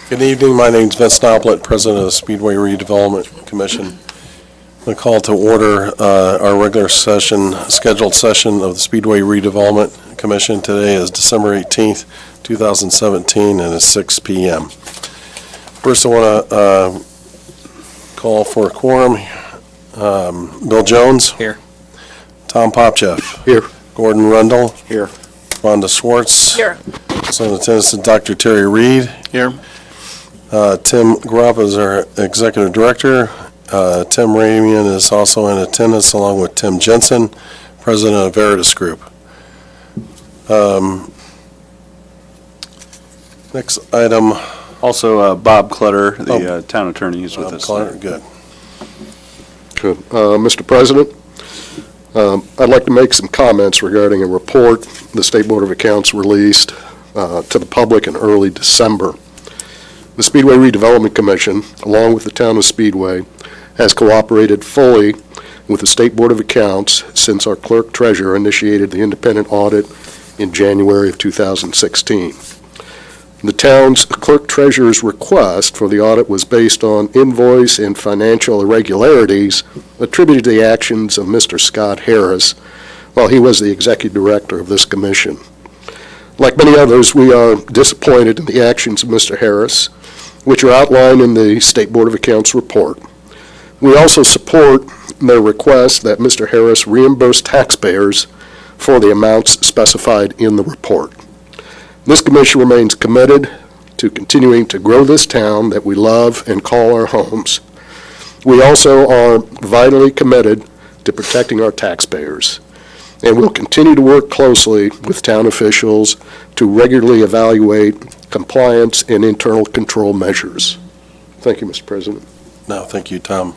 Good evening. My name is Vince Noplet, President of the Speedway Redevelopment Commission. I call to order our regular scheduled session of the Speedway Redevelopment Commission. Today is December 18th, 2017, and it's 6 p.m. First, I want to call for a quorum. Bill Jones? Here. Tom Popcheff? Here. Gordon Rundle? Here. Rhonda Schwartz? Here. So in attendance is Dr. Terry Reed. Here. Tim Grupp is our Executive Director. Tim Ramian is also in attendance, along with Tim Jensen, President of Veritas Group. Next item. Also, Bob Clutter, the town attorney, is with us. Clutter, good. Good. Mr. President, I'd like to make some comments regarding a report the State Board of Accounts released to the public in early December. The Speedway Redevelopment Commission, along with the town of Speedway, has cooperated fully with the State Board of Accounts since our clerk treasurer initiated the independent audit in January of 2016. The town's clerk treasurer's request for the audit was based on invoice and financial irregularities attributed to the actions of Mr. Scott Harris while he was the executive director of this commission. Like many others, we are disappointed in the actions of Mr. Harris, which are outlined in the State Board of Accounts report. We also support their request that Mr. Harris reimburse taxpayers for the amounts specified in the report. This commission remains committed to continuing to grow this town that we love and call our homes. We also are vitally committed to protecting our taxpayers, and we'll continue to work closely with town officials to regularly evaluate compliance and internal control measures. Thank you, Mr. President. No, thank you, Tom.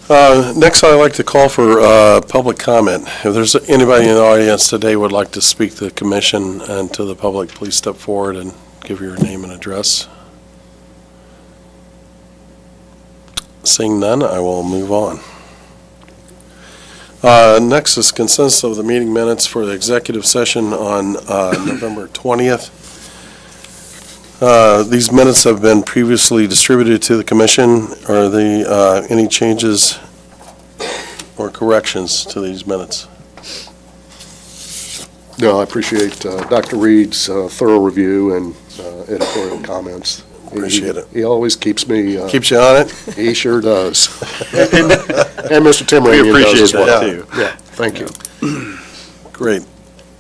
Next, I'd like to call for public comment. If there's anybody in the audience today who would like to speak to the commission and to the public, please step forward and give your name and address. Seeing none, I will move on. Next is consensus of the meeting minutes for the executive session on November 20th. These minutes have been previously distributed to the commission. Are there any changes or corrections to these minutes? No, I appreciate Dr. Reed's thorough review and editorial comments. Appreciate it. He always keeps me... Keeps you on it? He sure does. And Mr. Tim Ramian does as well. We appreciate that, too. Yeah, thank you. Great.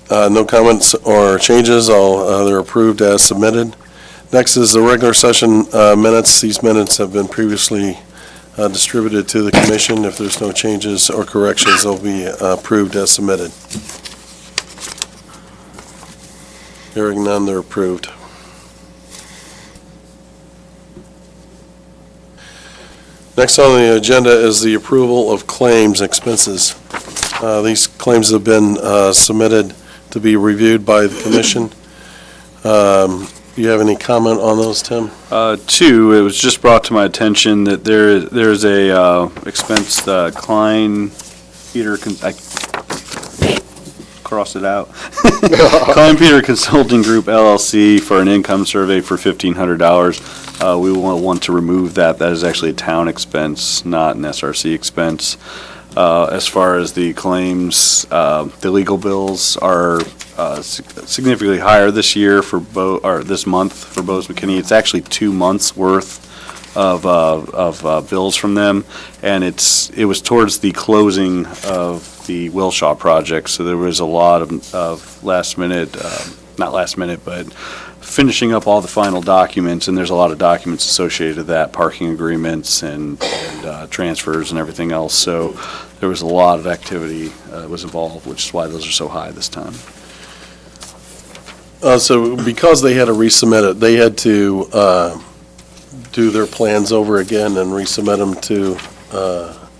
No comments or changes. They're approved as submitted. Next is the regular session minutes. These minutes have been previously distributed to the commission. If there's no changes or corrections, they'll be approved as submitted. Hearing none, they're approved. Next on the agenda is the approval of claims and expenses. These claims have been submitted to be reviewed by the commission. Do you have any comment on those, Tim? Two, it was just brought to my attention that there's a expense, Klein Peter, I crossed it out. Klein Peter Consulting Group LLC for an income survey for $1,500. We want to remove that. That is actually a town expense, not an SRC expense. As far as the claims, the legal bills are significantly higher this year for this month for Bose McKinney. It's actually 2 months worth of bills from them, and it was towards the closing of the Wilshaw project, so there was a lot of last minute, not last minute, but finishing up all the final documents, and there's a lot of documents associated with that, parking agreements and transfers and everything else. So there was a lot of activity was involved, which is why those are so high this time. So because they had to resubmit it, they had to do their plans over again and resubmit them to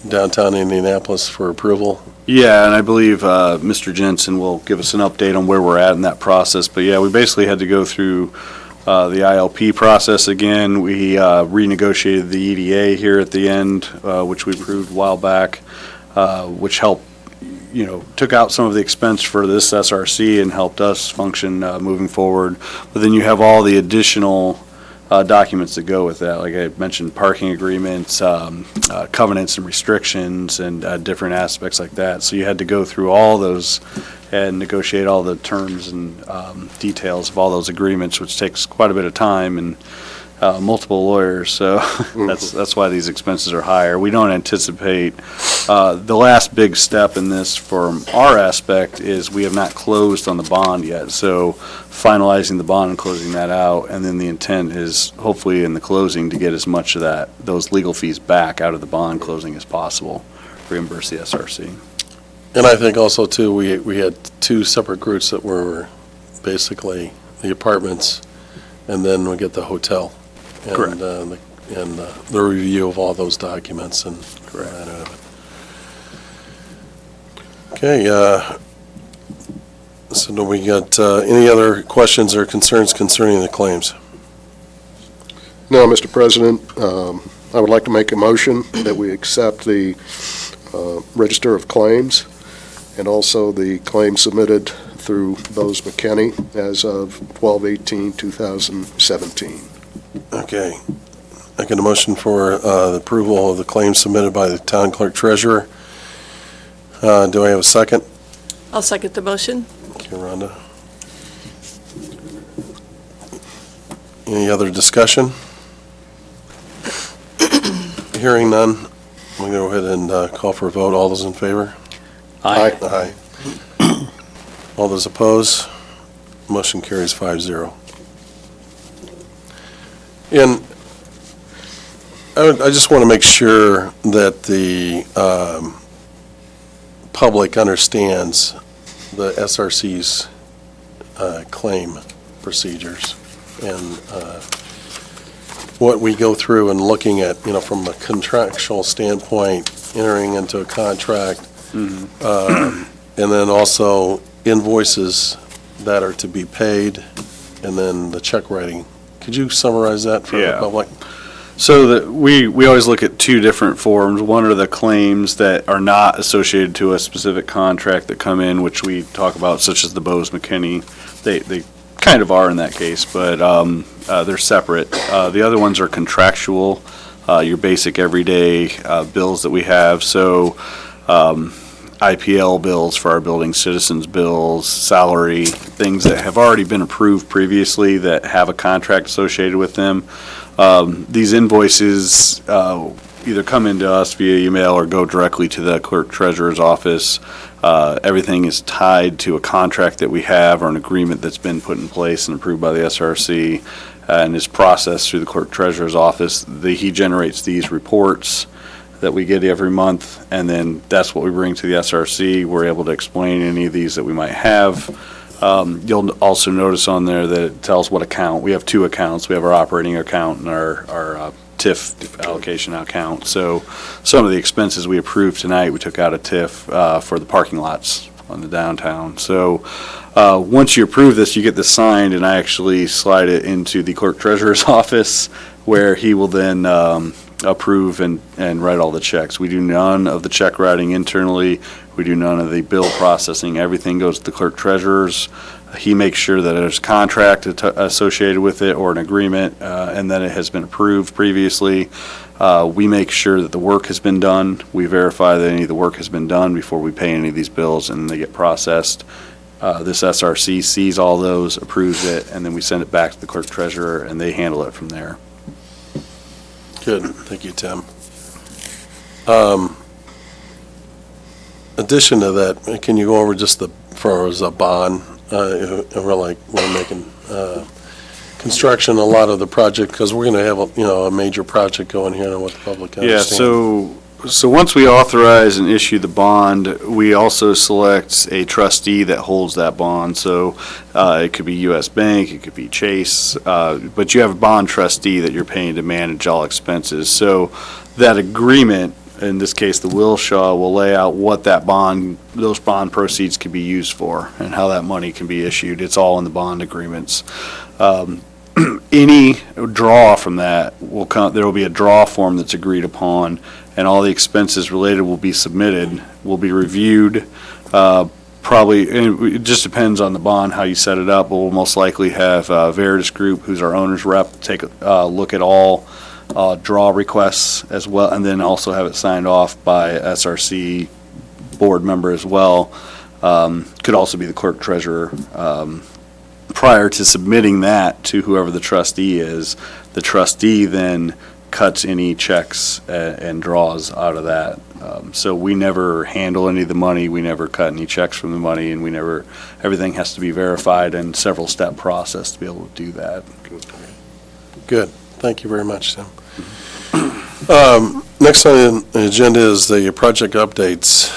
downtown Indianapolis for approval? Yeah, and I believe Mr. Jensen will give us an update on where we're at in that process. But yeah, we basically had to go through the ILP process again. We renegotiated the EDA here at the end, which we approved a while back, which helped took out some of the expense for this SRC and helped us function moving forward. But then you have all the additional documents that go with that. Like I mentioned, parking agreements, covenants and restrictions, and different aspects like that. So you had to go through all those and negotiate all the terms and details of all those agreements, which takes quite a bit of time and multiple lawyers. So that's why these expenses are higher. We don't anticipate the last big step in this from our aspect is we have not closed on the bond yet. So finalizing the bond and closing that out, and then the intent is hopefully in the closing to get as much of those legal fees back out of the bond closing as possible, reimburse the SRC. And I think also too, we had two separate groups that were basically the apartments, and then we get the hotel. And, Correct. The review of all those documents and. Correct. Okay, so do we got any other questions or concerns concerning the claims? No, Mr. President, I would like to make a motion that we accept the Register of Claims and also the claims submitted through Bose McKinney as of 12/18/2017. Okay. I get a motion for the approval of the claims submitted by the town clerk treasurer. Do I have a second? I'll second the motion. Okay, Rhonda. Any other discussion? Hearing none, we'll go ahead and call for a vote. All those in favor? Aye. Aye. All those opposed? Motion carries 5-0. And I just want to make sure that the public understands the SRC's claim procedures and what we go through and looking at, from a contractual standpoint, entering into a contract, and then also invoices that are to be paid, and then the check writing. Could you summarize that for the Yeah. public? So we always look at two different forms. One are the claims that are not associated to a specific contract that come in, which we talk about, such as the Bose McKinney. They kind of are in that case, but they're separate. The other ones are contractual, your basic everyday bills that we have. So IPL bills for our building, citizens bills, salary, things that have already been approved previously that have a contract associated with them. These invoices either come into us via email or go directly to the clerk treasurer's office. Everything is tied to a contract that we have or an agreement that's been put in place and approved by the SRC and is processed through the clerk treasurer's office. He generates these reports that we get every month, and then that's what we bring to the SRC. We're able to explain any of these that we might have. You'll also notice on there that it tells what account. We have two accounts. We have our operating account and our TIF allocation account. So some of the expenses we approved tonight, we took out a TIF for the parking lots on the downtown. So once you approve this, you get this signed, and I actually slide it into the clerk treasurer's office, where he will then approve and write all the checks. We do none of the check writing internally. We do none of the bill processing. Everything goes to the clerk treasurer's. He makes sure that there's a contract associated with it or an agreement, and that it has been approved previously. We make sure that the work has been done. We verify that any of the work has been done before we pay any of these bills, and they get processed. This SRC sees all those, approves it, and then we send it back to the clerk treasurer, and they handle it from there. Good, thank you, Tim. Addition to that, can you go over just for as a bond, we're making construction, a lot of the project, because we're going to have a major project going here, and what the public understands. Yeah, so once we authorize and issue the bond, we also select a trustee that holds that bond. So it could be U.S. Bank, it could be Chase, but you have a bond trustee that you're paying to manage all expenses. So that agreement, in this case the Wilshaw, will lay out what those bond proceeds can be used for and how that money can be issued. It's all in the bond agreements. Any draw from that there will be a draw form that's agreed upon, and all the expenses related will be submitted, will be reviewed Probably, and it just depends on the bond, how you set it up, but we'll most likely have Veritas Group, who's our owner's rep, take a look at all draw requests as well, and then also have it signed off by SRC board member as well. Could also be the clerk treasurer. Prior to submitting that to whoever the trustee is, the trustee then cuts any checks and draws out of that. So we never handle any of the money, we never cut any checks from the money, and everything has to be verified and several step process to be able to do that. Good. Thank you very much, Tim. Next on the agenda is the project updates.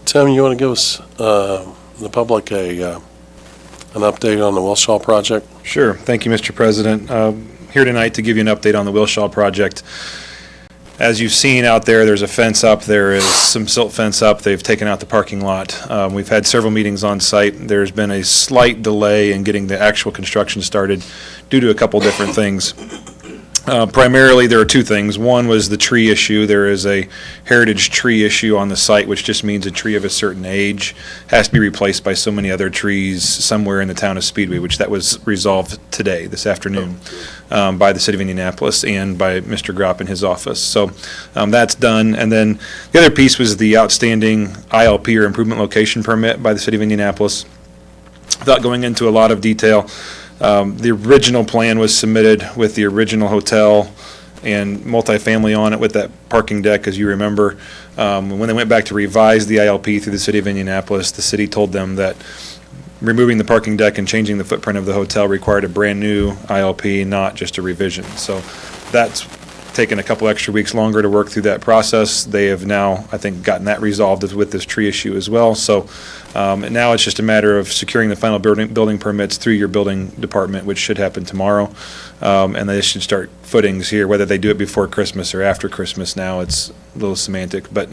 Tim, you want to give us, the public, an update on the Wilshaw project? Sure. Thank you, Mr. President. Here tonight to give you an update on the Wilshaw project. As you've seen out there, there's a fence up. There is some silt fence up. They've taken out the parking lot. We've had several meetings on site. There's been a slight delay in getting the actual construction started due to a couple different things. Primarily, there are two things. One was the tree issue. There is a heritage tree issue on the site, which just means a tree of a certain age has to be replaced by so many other trees somewhere in the town of Speedway, which that was resolved today, this afternoon, by the city of Indianapolis and by Mr. Gropp in his office. So that's done. And then the other piece was the outstanding ILP, or improvement location permit, by the city of Indianapolis. Without going into a lot of detail, the original plan was submitted with the original hotel and multifamily on it with that parking deck, as you remember. When they went back to revise the ILP through the city of Indianapolis, the city told them that removing the parking deck and changing the footprint of the hotel required a brand-new ILP, not just a revision. So that's taken a couple extra weeks longer to work through that process. They have now, I think, gotten that resolved with this tree issue as well. So now it's just a matter of securing the final building permits through your building department, which should happen tomorrow. And they should start footings here, whether they do it before Christmas or after Christmas. Now it's a little semantic, but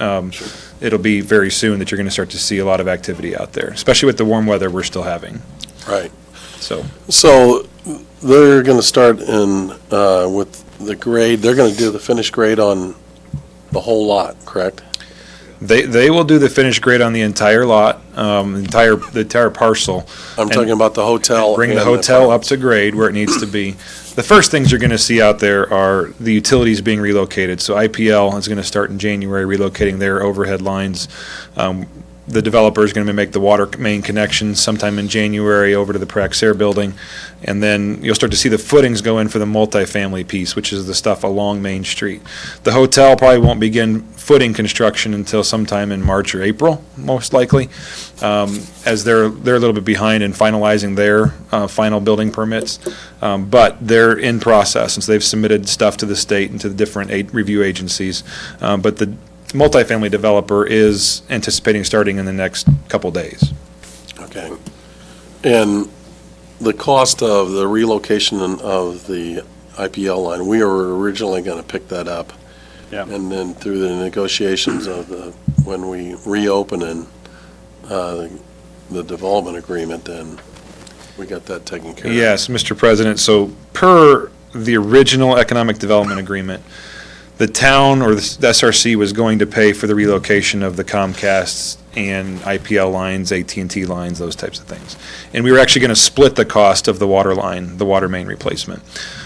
it'll be very soon that you're going to start to see a lot of activity out there, especially with the warm weather we're still having. Right. So They're going to start in, with the grade, they're going to do the finished grade on the whole lot, correct? they will do the finished grade on the entire lot, the entire parcel. I'm talking about the hotel. Bring the hotel up to grade where it needs to be. The first things you're going to see out there are the utilities being relocated. So IPL is going to start in January relocating their overhead lines. The developer is going to make the water main connection sometime in January over to the Praxair building. And then you'll start to see the footings go in for the multifamily piece, which is the stuff along Main Street. The hotel probably won't begin footing construction until sometime in March or April, most likely, as they're a little bit behind in finalizing their final building permits. But they're in process, and so they've submitted stuff to the state and to the different review agencies. But the multifamily developer is anticipating starting in the next couple days. Okay. And the cost of the relocation of the IPL line, we were originally going to pick that up. Yeah. And then through the negotiations of when we reopen and the development agreement, then we got that taken care of. Yes, Mr. President. So per the original economic development agreement, the town or the SRC was going to pay for the relocation of the Comcast and IPL lines, AT&T lines, those types of things. And we were actually going to split the cost of the water line, the water main replacement.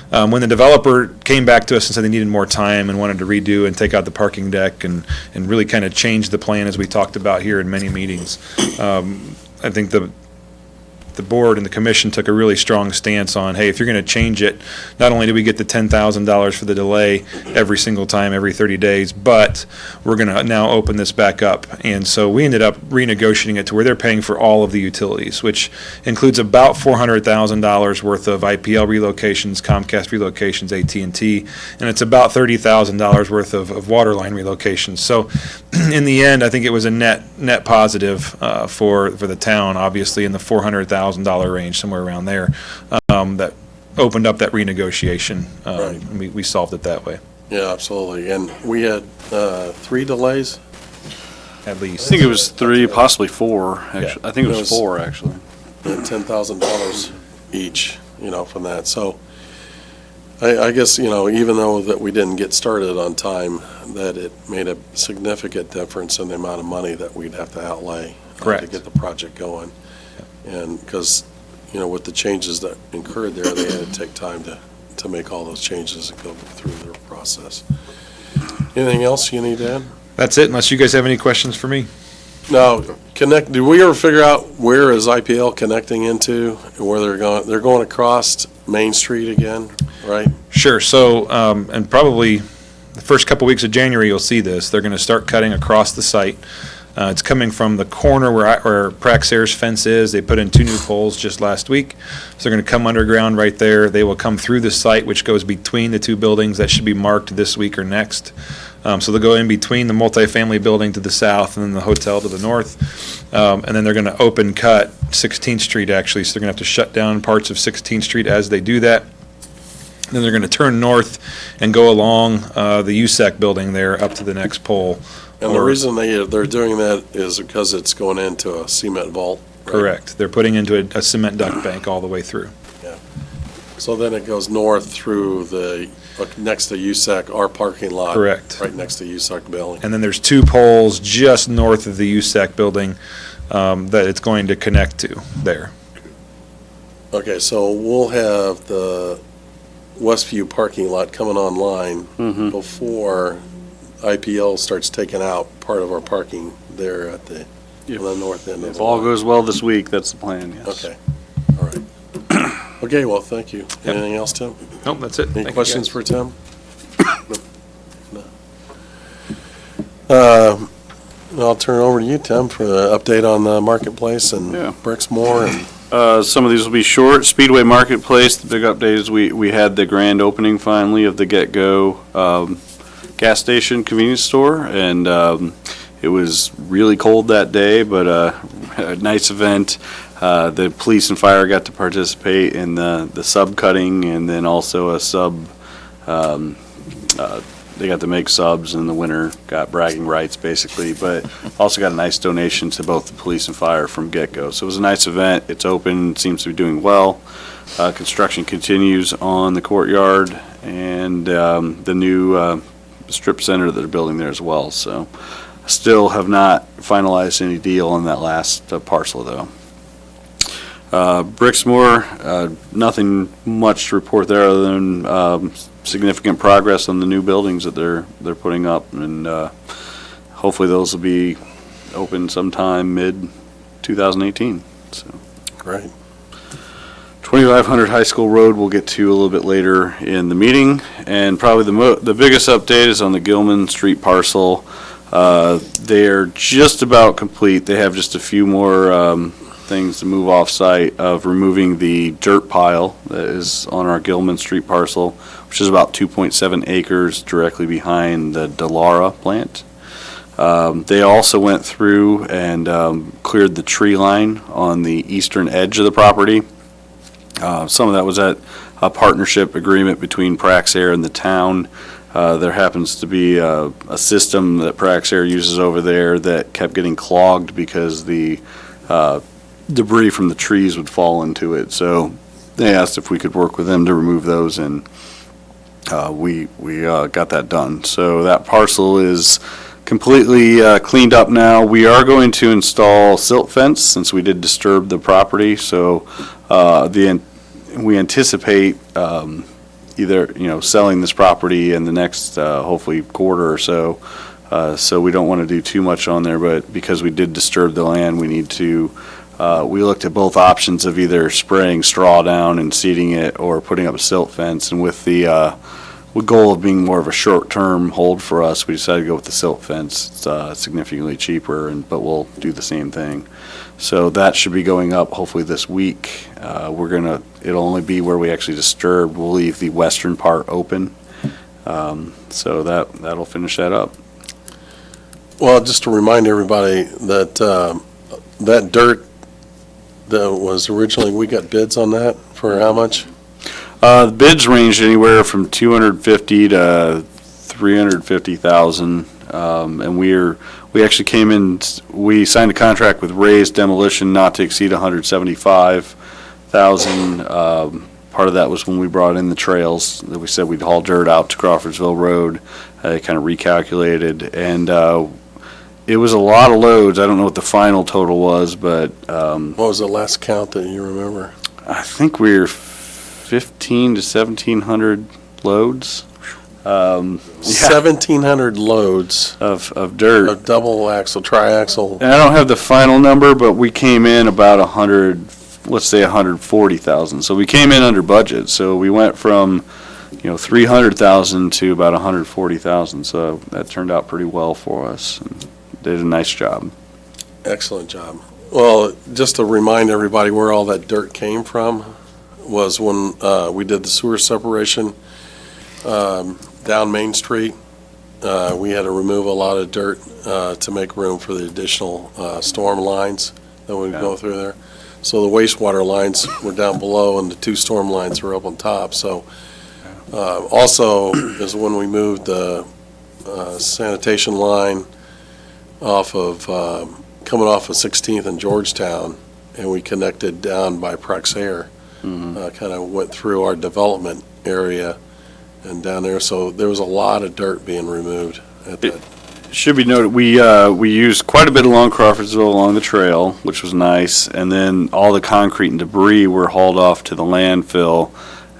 When the developer came back to us and said they needed more time and wanted to redo and take out the parking deck and really kind of change the plan as we talked about here in many meetings, I think the board and the commission took a really strong stance on, hey, if you're going to change it, not only do we get the $10,000 for the delay every single time, every 30 days, but we're going to now open this back up. And so we ended up renegotiating it to where they're paying for all of the utilities, which includes about $400,000 worth of IPL relocations, Comcast relocations, AT&T, and it's about $30,000 worth of water line relocations. So in the end, I think it was a net positive for the town, obviously in the $400,000 range, somewhere around there, that opened up that renegotiation. Right. We solved it that way. Yeah, absolutely. And we had 3 delays? At least. I think it was 3, possibly 4. Actually, Yeah. I think it was 4 actually. $10,000 each, from that. So I guess, even though that we didn't get started on time, that it made a significant difference in the amount of money that we'd have to outlay to Correct. get the project going. And because, with the changes that incurred there, they had to take time to make all those changes and go through their process. Anything else you need to add? That's it, unless you guys have any questions for me. Now, do we ever figure out where is IPL connecting into, and where they're going? They're going across Main Street again, right? Sure. So, and probably the first couple weeks of January, you'll see this. They're going to start cutting across the site. It's coming from the corner where Praxair's fence is. They put in 2 new poles just last week. So they're going to come underground right there. They will come through the site, which goes between the 2 buildings. That should be marked this week or next. So they'll go in between the multifamily building to the south and then the hotel to the north. And then they're going to open cut 16th Street, actually. So they're going to have to shut down parts of 16th Street as they do that. Then they're going to turn north and go along the USAC building there up to the next pole. And the reason they're doing that is because it's going into a cement vault. Right? Correct. They're putting into a cement duct bank all the way through. So then it goes north through next to USAC, our parking lot. Correct. Right next to USAC building. And then there's 2 poles just north of the USAC building that it's going to connect to there. Okay, so we'll have the Westview parking lot coming online before IPL starts taking out part of our parking there at the north end of If the all line. goes well this week, that's the plan, yes. Okay, all right. Okay, well, thank you. Anything else, Tim? Nope, that's it. Thank Any you, questions guys. for Tim? No. I'll turn it over to you, Tim, for the update on the marketplace and Yeah. Brixmore. And Some of these will be short. Speedway Marketplace, the big update is we had the grand opening finally of the Get Go gas station convenience store, and it was really cold that day, but a nice event. The police and fire got to participate in the sub cutting, and then also a sub. They got to make subs, and the winner got bragging rights, basically. But also got a nice donation to both the police and fire from Get Go. So it was a nice event. It's open, seems to be doing well. Construction continues on the courtyard and the new strip center that they're building there as well. So still have not finalized any deal on that last parcel, though. Brixmore, nothing much to report there other than significant progress on the new buildings that they're putting up, and hopefully those will be open sometime mid-2018. So. great. 2500 High School Road we'll get to a little bit later in the meeting, and probably the biggest update is on the Gilman Street parcel. They're just about complete. They have just a few more things to move off-site of removing the dirt pile that is on our Gilman Street parcel, which is about 2.7 acres directly behind the Delara plant. They also went through and cleared the tree line on the eastern edge of the property. Some of that was at a partnership agreement between Praxair and the town. There happens to be a system that Praxair uses over there that kept getting clogged because the debris from the trees would fall into it. So they asked if we could work with them to remove those, and we got that done. So that parcel is completely cleaned up now. We are going to install silt fence since we did disturb the property. So we anticipate either selling this property in the next hopefully quarter or so. So we don't want to do too much on there, but because we did disturb the land, we need to. We looked at both options of either spraying straw down and seeding it or putting up a silt fence. And with the goal of being more of a short-term hold for us, we decided to go with the silt fence. It's significantly cheaper, but we'll do the same thing. So that should be going up hopefully this week. It'll only be where we actually disturb. We'll leave the western part open. So that'll finish that up. Well, just to remind everybody that that dirt that was originally, we got bids on that for how much? The bids ranged anywhere from $250,000 to $350,000, and we actually came in. We signed a contract with Ray's Demolition not to exceed $175,000. Part of that was when we brought in the trails, that we said we'd haul dirt out to Crawfordsville Road. They kind of recalculated, and it was a lot of loads. I don't know what the final total was, but What was the last count that you remember? I think we were 1,500 to 1,700 loads. 1,700 loads Of dirt. of double axle, triaxle. And I don't have the final number, but we came in about 100, let's say 140,000. So we came in under budget. So we went from, 300,000 to about 140,000. So that turned out pretty well for us. And did a nice job. Excellent job. Well, just to remind everybody where all that dirt came from was when we did the sewer separation down Main Street. We had to remove a lot of dirt to make room for the additional storm lines that would go through there. So the wastewater lines were down below and the two storm lines were up on top. So also is when we moved the sanitation line off of, coming off of 16th and Georgetown, and we connected down by Praxair. Kind of went through our development area and down there, so there was a lot of dirt being removed at that. Should be noted, we used quite a bit along Crawfordsville along the trail, which was nice, and then all the concrete and debris were hauled off to the landfill,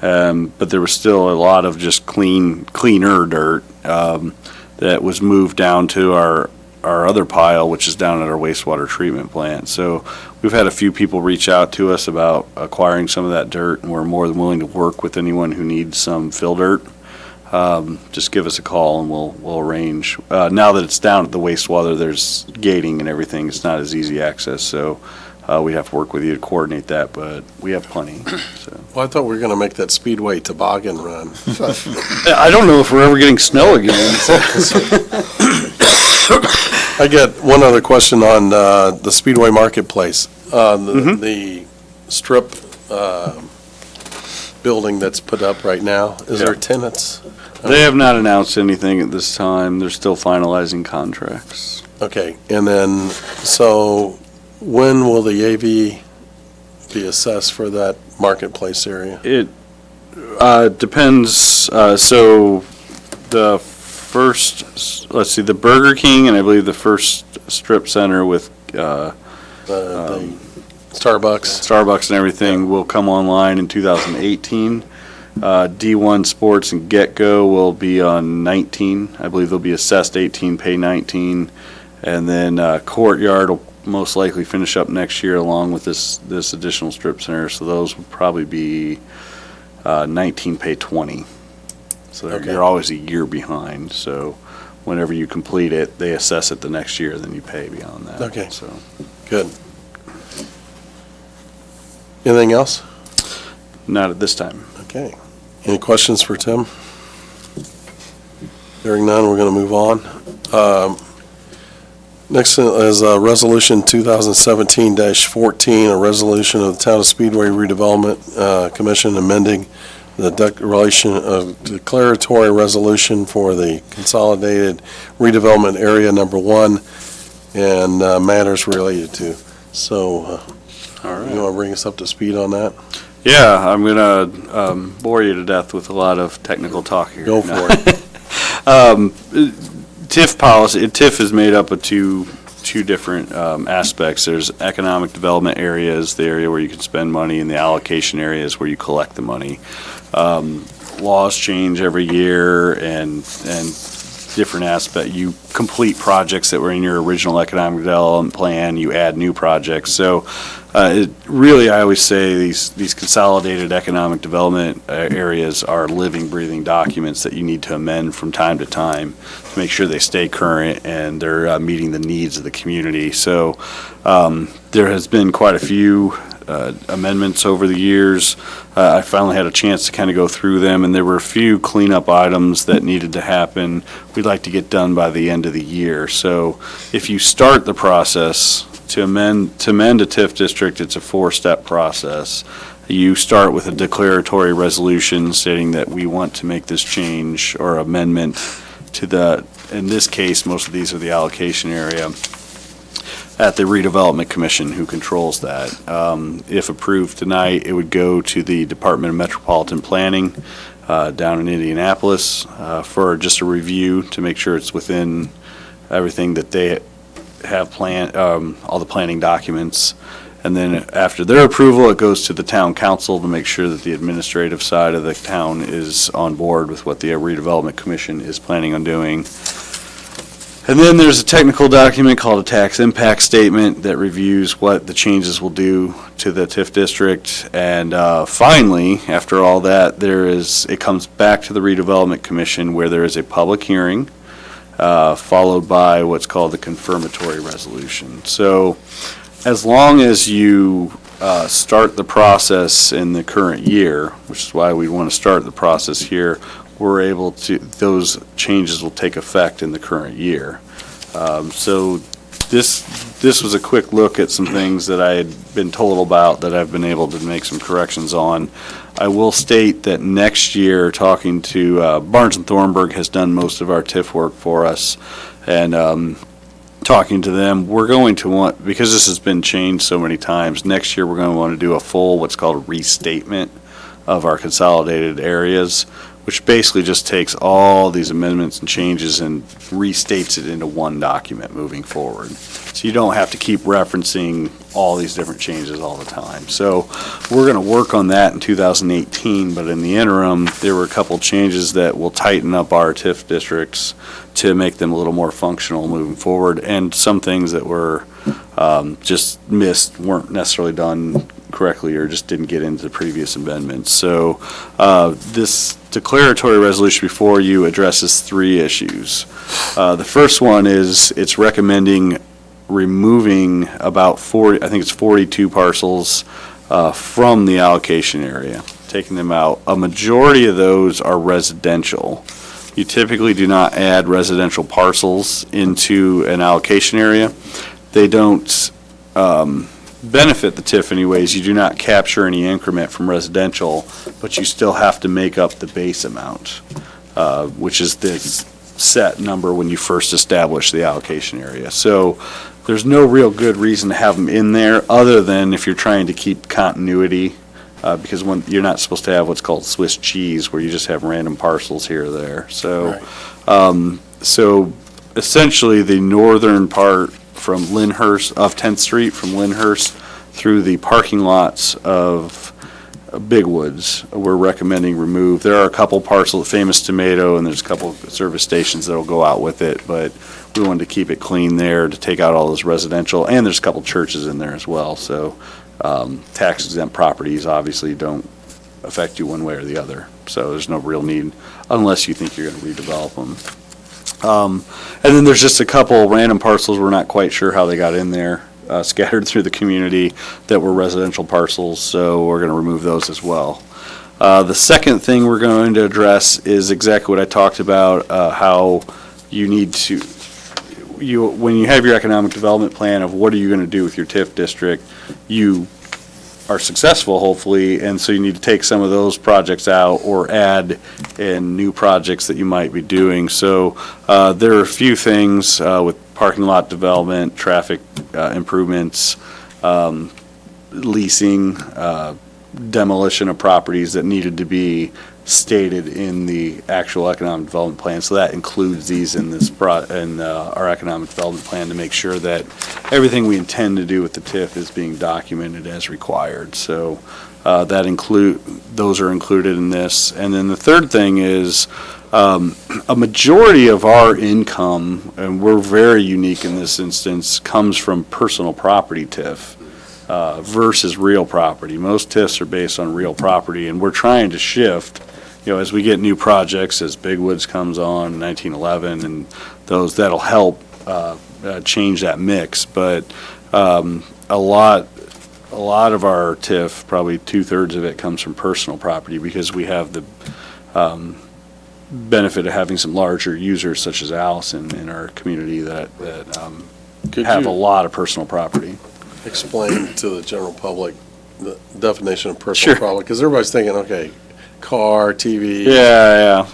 but there was still a lot of just cleaner dirt that was moved down to our other pile, which is down at our wastewater treatment plant. So we've had a few people reach out to us about acquiring some of that dirt, and we're more than willing to work with anyone who needs some fill dirt. Just give us a call and we'll arrange. Now that it's down at the wastewater, there's gating and everything. It's not as easy access, so we have to work with you to coordinate that, but we have plenty. So. Well, I thought we were going to make that Speedway toboggan run. I don't know if we're ever getting snow again. I got one other question on the Speedway Marketplace. The strip building that's put up right now, is there tenants? They have not announced anything at this time. They're still finalizing contracts. Okay, and then, so when will the AV be assessed for that marketplace area? It depends. So the first, let's see, the Burger King and I believe the first strip center with The Starbucks? Starbucks and everything will come online in 2018. D1 Sports and Get-Go will be on 19. I believe they'll be assessed 18, pay 19. And then Courtyard will most likely finish up next year along with this additional strip center. So those would probably be 19, pay 20. So Okay. you're always a year behind. So whenever you complete it, they assess it the next year, then you pay beyond that. Okay. So. Good. Anything else? Not at this time. Okay. Any questions for Tim? Hearing none, we're going to move on. Next is Resolution 2017-14, a resolution of the Town of Speedway Redevelopment Commission amending the declaratory resolution for the Consolidated Redevelopment Area Number 1 and matters related to. So, All right. you want to bring us up to speed on that? Yeah, I'm gonna bore you to death with a lot of technical talk here. Go for it. TIF policy. TIF is made up of two different aspects. There's economic development areas, the area where you can spend money, and the allocation areas where you collect the money. Laws change every year, and different aspect. You complete projects that were in your original economic development plan. You add new projects. So. Really, I always say these consolidated economic development areas are living, breathing documents that you need to amend from time to time to make sure they stay current and they're meeting the needs of the community. So there has been quite a few amendments over the years. I finally had a chance to kind of go through them, and there were a few cleanup items that needed to happen. We'd like to get done by the end of the year. So if you start the process, to amend a TIF district, it's a 4-step process. You start with a declaratory resolution stating that we want to make this change or amendment to in this case, most of these are the allocation area. at the Redevelopment Commission, who controls that. If approved tonight, it would go to the Department of Metropolitan Planning down in Indianapolis for just a review to make sure it's within everything that they have planned, all the planning documents. And then after their approval, it goes to the town council to make sure that the administrative side of the town is on board with what the Redevelopment Commission is planning on doing. And then there's a technical document called a tax impact statement that reviews what the changes will do to the TIF district. And finally, after all that, it comes back to the Redevelopment Commission, where there is a public hearing, followed by what's called the confirmatory resolution. So as long as you start the process in the current year, which is why we want to start the process here, we're able to, those changes will take effect in the current year. So this was a quick look at some things that I had been told about that I've been able to make some corrections on. I will state that next year, talking to Barnes & Thornburg has done most of our TIF work for us, and talking to them, we're going to want, because this has been changed so many times, next year we're going to want to do a full, what's called a restatement of our consolidated areas, which basically just takes all these amendments and changes and restates it into one document moving forward. So you don't have to keep referencing all these different changes all the time. So we're going to work on that in 2018, but in the interim, there were a couple changes that will tighten up our TIF districts to make them a little more functional moving forward, and some things that were just missed, weren't necessarily done correctly, or just didn't get into the previous amendments. So this declaratory resolution before you addresses 3 issues. The first one is it's recommending removing about 40, I think it's 42 parcels from the allocation area, taking them out. A majority of those are residential. You typically do not add residential parcels into an allocation area. They don't benefit the TIF anyways. You do not capture any increment from residential, but you still have to make up the base amount, which is this set number when you first establish the allocation area. So there's no real good reason to have them in there, other than if you're trying to keep continuity, because you're not supposed to have what's called Swiss cheese, where you just have random parcels here or there. So, so essentially the northern part from Lyndhurst, of 10th Street, from Lyndhurst through the parking lots of Big Woods, we're recommending remove. There are a couple parcels, Famous Tomato, and there's a couple service stations that'll go out with it, but we wanted to keep it clean there to take out all those residential, and there's a couple churches in there as well. So tax exempt properties obviously don't affect you one way or the other. So there's no real need unless you think you're going to redevelop them. And then there's just a couple random parcels we're not quite sure how they got in there, scattered through the community, that were residential parcels, so we're going to remove those as well. The second thing we're going to address is exactly what I talked about, how you need to, when you have your economic development plan of what are you going to do with your TIF district, you are successful, hopefully, and so you need to take some of those projects out or add in new projects that you might be doing. So there are a few things with parking lot development, traffic improvements, leasing, demolition of properties that needed to be stated in the actual economic development plan. So that includes these in this our economic development plan, to make sure that everything we intend to do with the TIF is being documented as required. So those are included in this. And then the third thing is a majority of our income, and we're very unique in this instance, comes from personal property TIF versus real property. Most TIFs are based on real property, and we're trying to shift, as we get new projects, as Big Woods comes on, 1911, and those, that'll help change that mix. But a lot of our TIF, probably 2/3 of it, comes from personal property, because we have the benefit of having some larger users such as Allison in our community that have a lot of personal property. Explain to the general public the definition of personal property, because everybody's thinking, okay, car, TV. Yeah.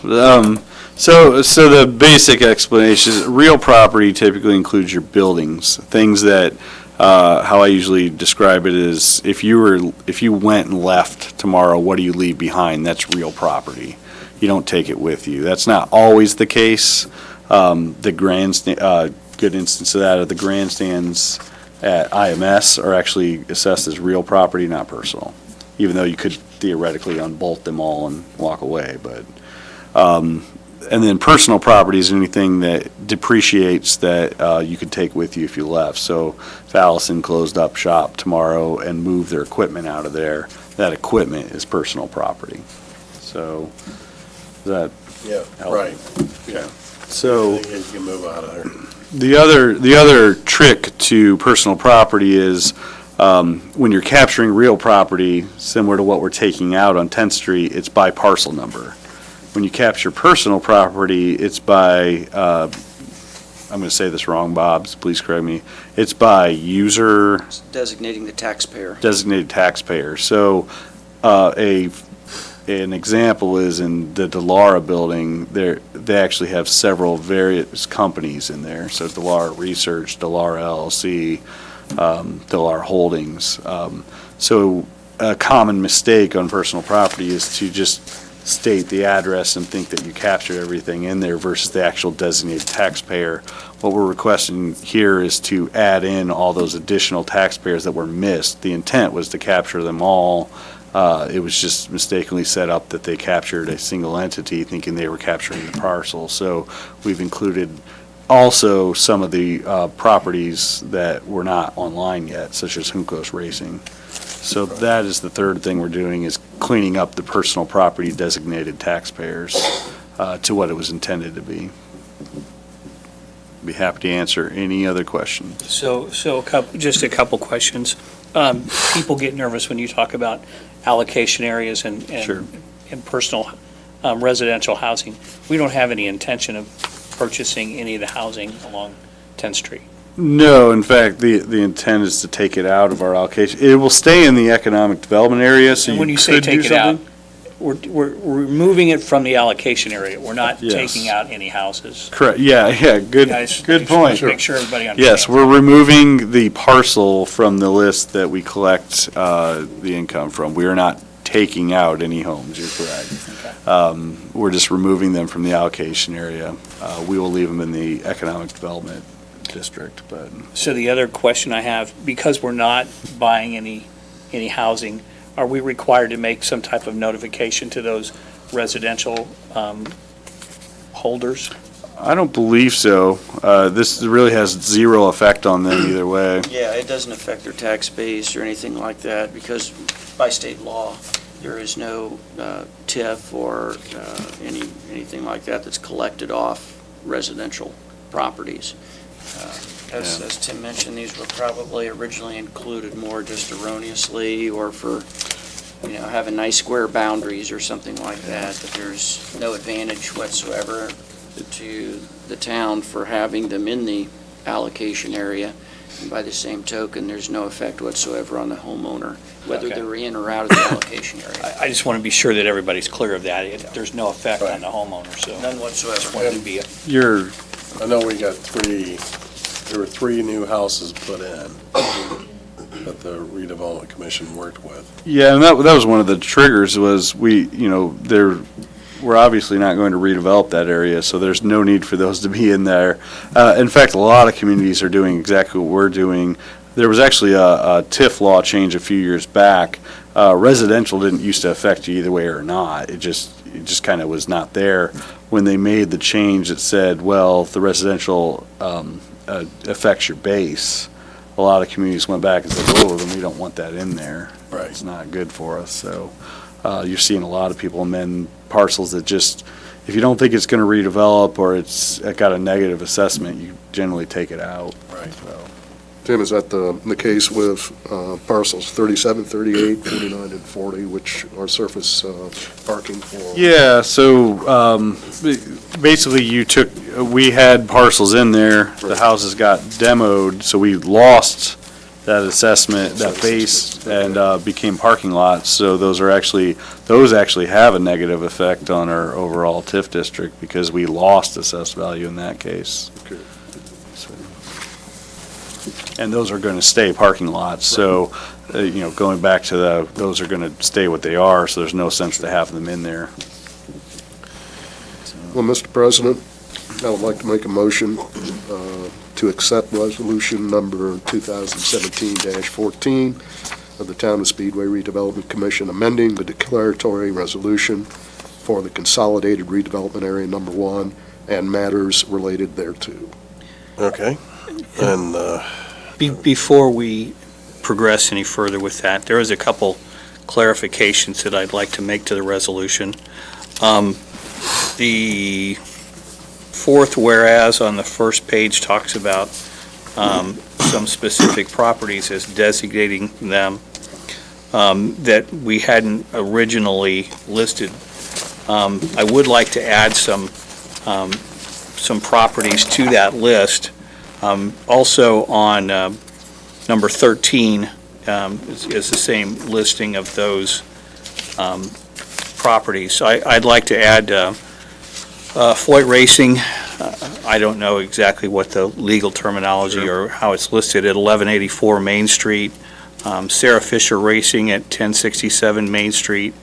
So the basic explanation is real property typically includes your buildings, things that, how I usually describe it is if you went and left tomorrow, what do you leave behind? That's real property. You don't take it with you. That's not always the case. The grandstand, good instance of that are the grandstands at IMS are actually assessed as real property, not personal, even though you could theoretically unbolt them all and walk away. But and then personal property is anything that depreciates that you could take with you if you left. So if Allison closed up shop tomorrow and moved their equipment out of there, that equipment is personal property. So does that Yeah, help? right. Yeah. So You can move out of there. the other trick to personal property is when you're capturing real property, similar to what we're taking out on 10th Street, it's by parcel number. When you capture personal property, it's by, I'm going to say this wrong, Bob, so please correct me. It's by user Designating the taxpayer. designated taxpayer. So an example is in the Delara building, they actually have several various companies in there. So Delara Research, Delara LLC, Delara Holdings. So a common mistake on personal property is to just state the address and think that you captured everything in there versus the actual designated taxpayer. What we're requesting here is to add in all those additional taxpayers that were missed. The intent was to capture them all. It was just mistakenly set up that they captured a single entity thinking they were capturing the parcel. So we've included also some of the properties that were not online yet, such as Juncos Racing. So that is the third thing we're doing, is cleaning up the personal property designated taxpayers to what it was intended to be. Be happy to answer any other questions. So just a couple questions. People get nervous when you talk about allocation areas Sure. and personal residential housing. We don't have any intention of purchasing any of the housing along 10th Street. No, in fact, the intent is to take it out of our allocation. It will stay in the economic development area, so And when you say could do take it out, something. we're removing it from the allocation area. We're not Yes. taking out any houses. Correct, yeah, good Guys, point. Make sure everybody understands. Yes, we're removing the parcel from the list that we collect the income from. We are not taking out any homes, you're correct. We're just removing them from the allocation area. We will leave them in the economic development district, but. So the other question I have, because we're not buying any housing, are we required to make some type of notification to those residential holders? I don't believe so. This really has zero effect on them either way. Yeah, it doesn't affect their tax base or anything like that, because by state law, there is no TIF or anything like that that's collected off residential properties. As Tim mentioned, these were probably originally included more just erroneously or for, having nice square boundaries or something like that, but there's no advantage whatsoever to the town for having them in the allocation area. And by the same token, there's no effect whatsoever on the homeowner, whether Okay. they're in or out of the allocation area. I just want to be sure that everybody's clear of that. There's no effect on the homeowner, so. None Just whatsoever. wanted to be, You're, I know we got there were 3 new houses put in that the redevelopment commission worked with. yeah, and that was one of the triggers was we're obviously not going to redevelop that area, so there's no need for those to be in there. In fact, a lot of communities are doing exactly what we're doing. There was actually a TIF law change a few years back. Residential didn't used to affect you either way or not. It just kind of was not there. When they made the change, it said, well, if the residential affects your base, a lot of communities went back and said, whoa, then we don't want that in there. Right. It's not good for us, so you're seeing a lot of people amend parcels that just, if you don't think it's going to redevelop or it's got a negative assessment, you generally take it out. Right. So. Tim, is that the case with parcels 37, 38, 49, and 40, which are surface parking for? Yeah, so basically we had parcels in there, the houses got demoed, so we lost that assessment, that base, and became parking lots. So those actually have a negative effect on our overall TIF district because we lost assessed value in that case. Okay. And those are going to stay parking lots, so, going back to those are going to stay what they are, so there's no sense to have them in there. Well, Mr. President, I would like to make a motion to accept resolution number 2017-14 of the Town of Speedway Redevelopment Commission amending the declaratory resolution for the Consolidated Redevelopment Area Number 1 and matters related thereto. Okay. And, Before we progress any further with that, there is a couple clarifications that I'd like to make to the resolution. The fourth whereas on the first page talks about some specific properties as designating them that we hadn't originally listed. I would like to add some properties to that list. Also on number 13 is the same listing of those properties. So I'd like to add Floyd Racing. I don't know exactly what the legal terminology or how it's listed at 1184 Main Street. Sarah Fisher Racing at 1067 Main Street.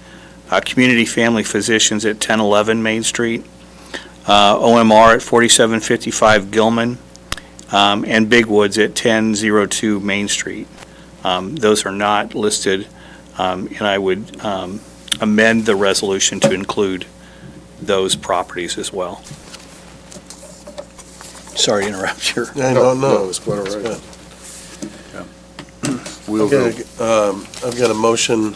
Community Family Physicians at 1011 Main Street. OMR at 4755 Gilman. And Big Woods at 1002 Main Street. Those are not listed, and I would amend the resolution to include those properties as well. Sorry to interrupt you. no, It's quite all right. Okay, I've got a motion,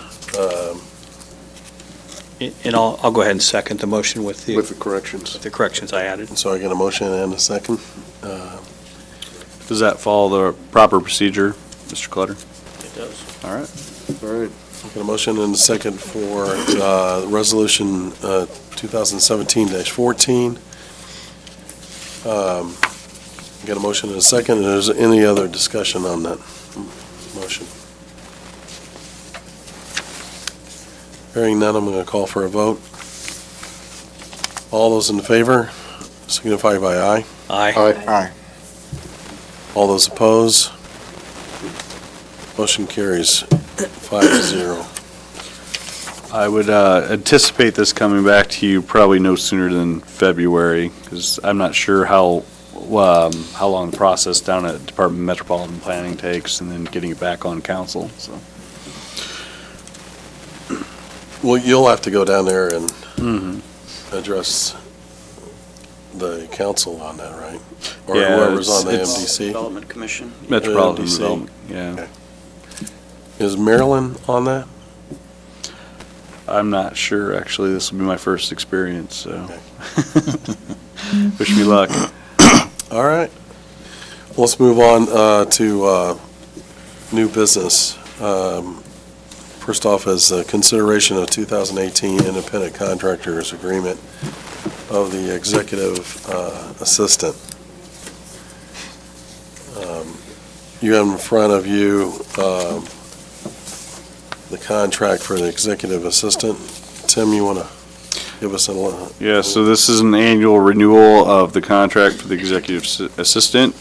And I'll go ahead and second the motion with the With the corrections. corrections I added. so I got a motion and a second. Does that follow the proper procedure, Mr. Clutter? It does. All right. All right. I've got a motion and a second for resolution 2017-14. Got a motion and a second. Is there any other discussion on that motion? Hearing none, I'm going to call for a vote. All those in favor signify by aye. Aye. Aye. All those opposed? Motion carries 5-0. I would anticipate this coming back to you probably no sooner than February, because I'm not sure how long the process down at Department of Metropolitan Planning takes, and then getting it back on council, so. Well, you'll have to go down there and address the council on that, right? Or Yeah, whoever's on the it's- MDC. Development Commission. Metropolitan DC. Development, yeah. Okay. Is Maryland on that? I'm not sure, actually. This will be my first experience, so. Okay. Wish me luck. All right. Let's move on to new business. First off is consideration of 2018 independent contractors agreement of the executive assistant. You have in front of you the contract for the executive assistant. Tim, you want to give us a Yeah, so this is an annual renewal of the contract for the executive assistant,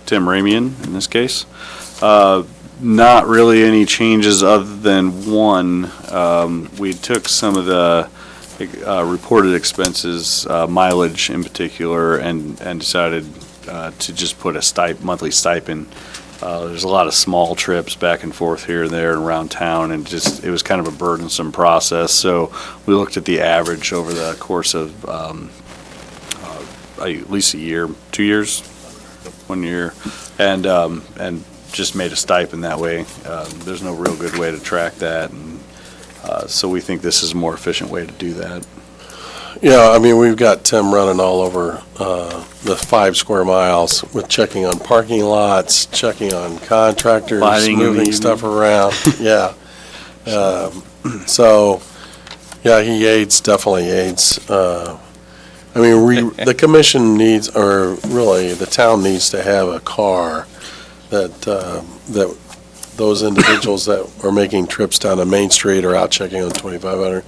Tim Ramian in this case. Not really any changes other than one. We took some of the reported expenses, mileage in particular, and decided to just put a monthly stipend. There's a lot of small trips back and forth here and there and around town, and it was kind of a burdensome process. So we looked at the average over the course of at least a year, 2 years, 1 year, and just made a stipend that way. There's no real good way to track that, and so we think this is a more efficient way to do that. Yeah, I mean, we've got Tim running all over the 5 square miles with checking on parking lots, checking on contractors, Fighting in the moving evening. stuff around. Yeah. So, yeah, he definitely aids. I mean, the commission needs, or really, the town needs to have a car that those individuals that are making trips down to Main Street or out checking on 2500,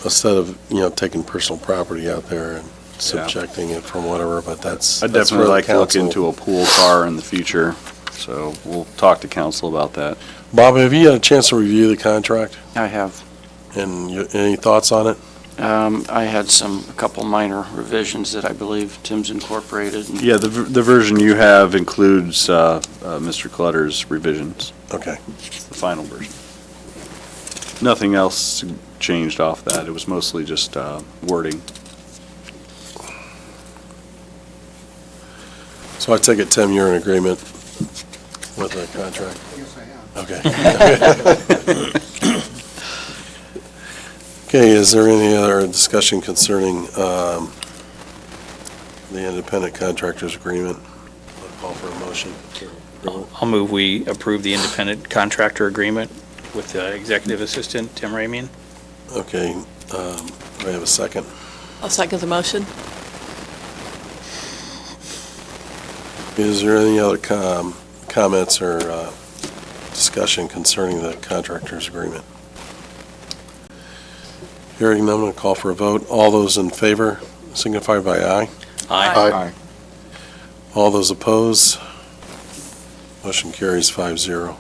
instead of, taking personal property out there and subjecting it from whatever, but that's. I'd that's for definitely the like to look council. into a pool car in the future, so we'll talk to council about that. Bob, have you had a chance to review the contract, I have. and any thoughts on it? I had a couple minor revisions that I believe Tim's incorporated. And Yeah, the version you have includes Mr. Clutter's revisions, Okay. the final version. Nothing else changed off that. It was mostly just wording. So I take it, Tim, you're in agreement with the contract? Yes, I am. Okay. Okay, is there any other discussion concerning the independent contractors agreement? I'll call for a motion. I'll move we approve the independent contractor agreement with Executive Assistant Tim Ramian. Okay, do I have a second? I'll second the motion. Is there any other comments or discussion concerning the contractors agreement? Hearing none, I'm going to call for a vote. All those in favor signify by aye. Aye. All those opposed, motion carries 5-0.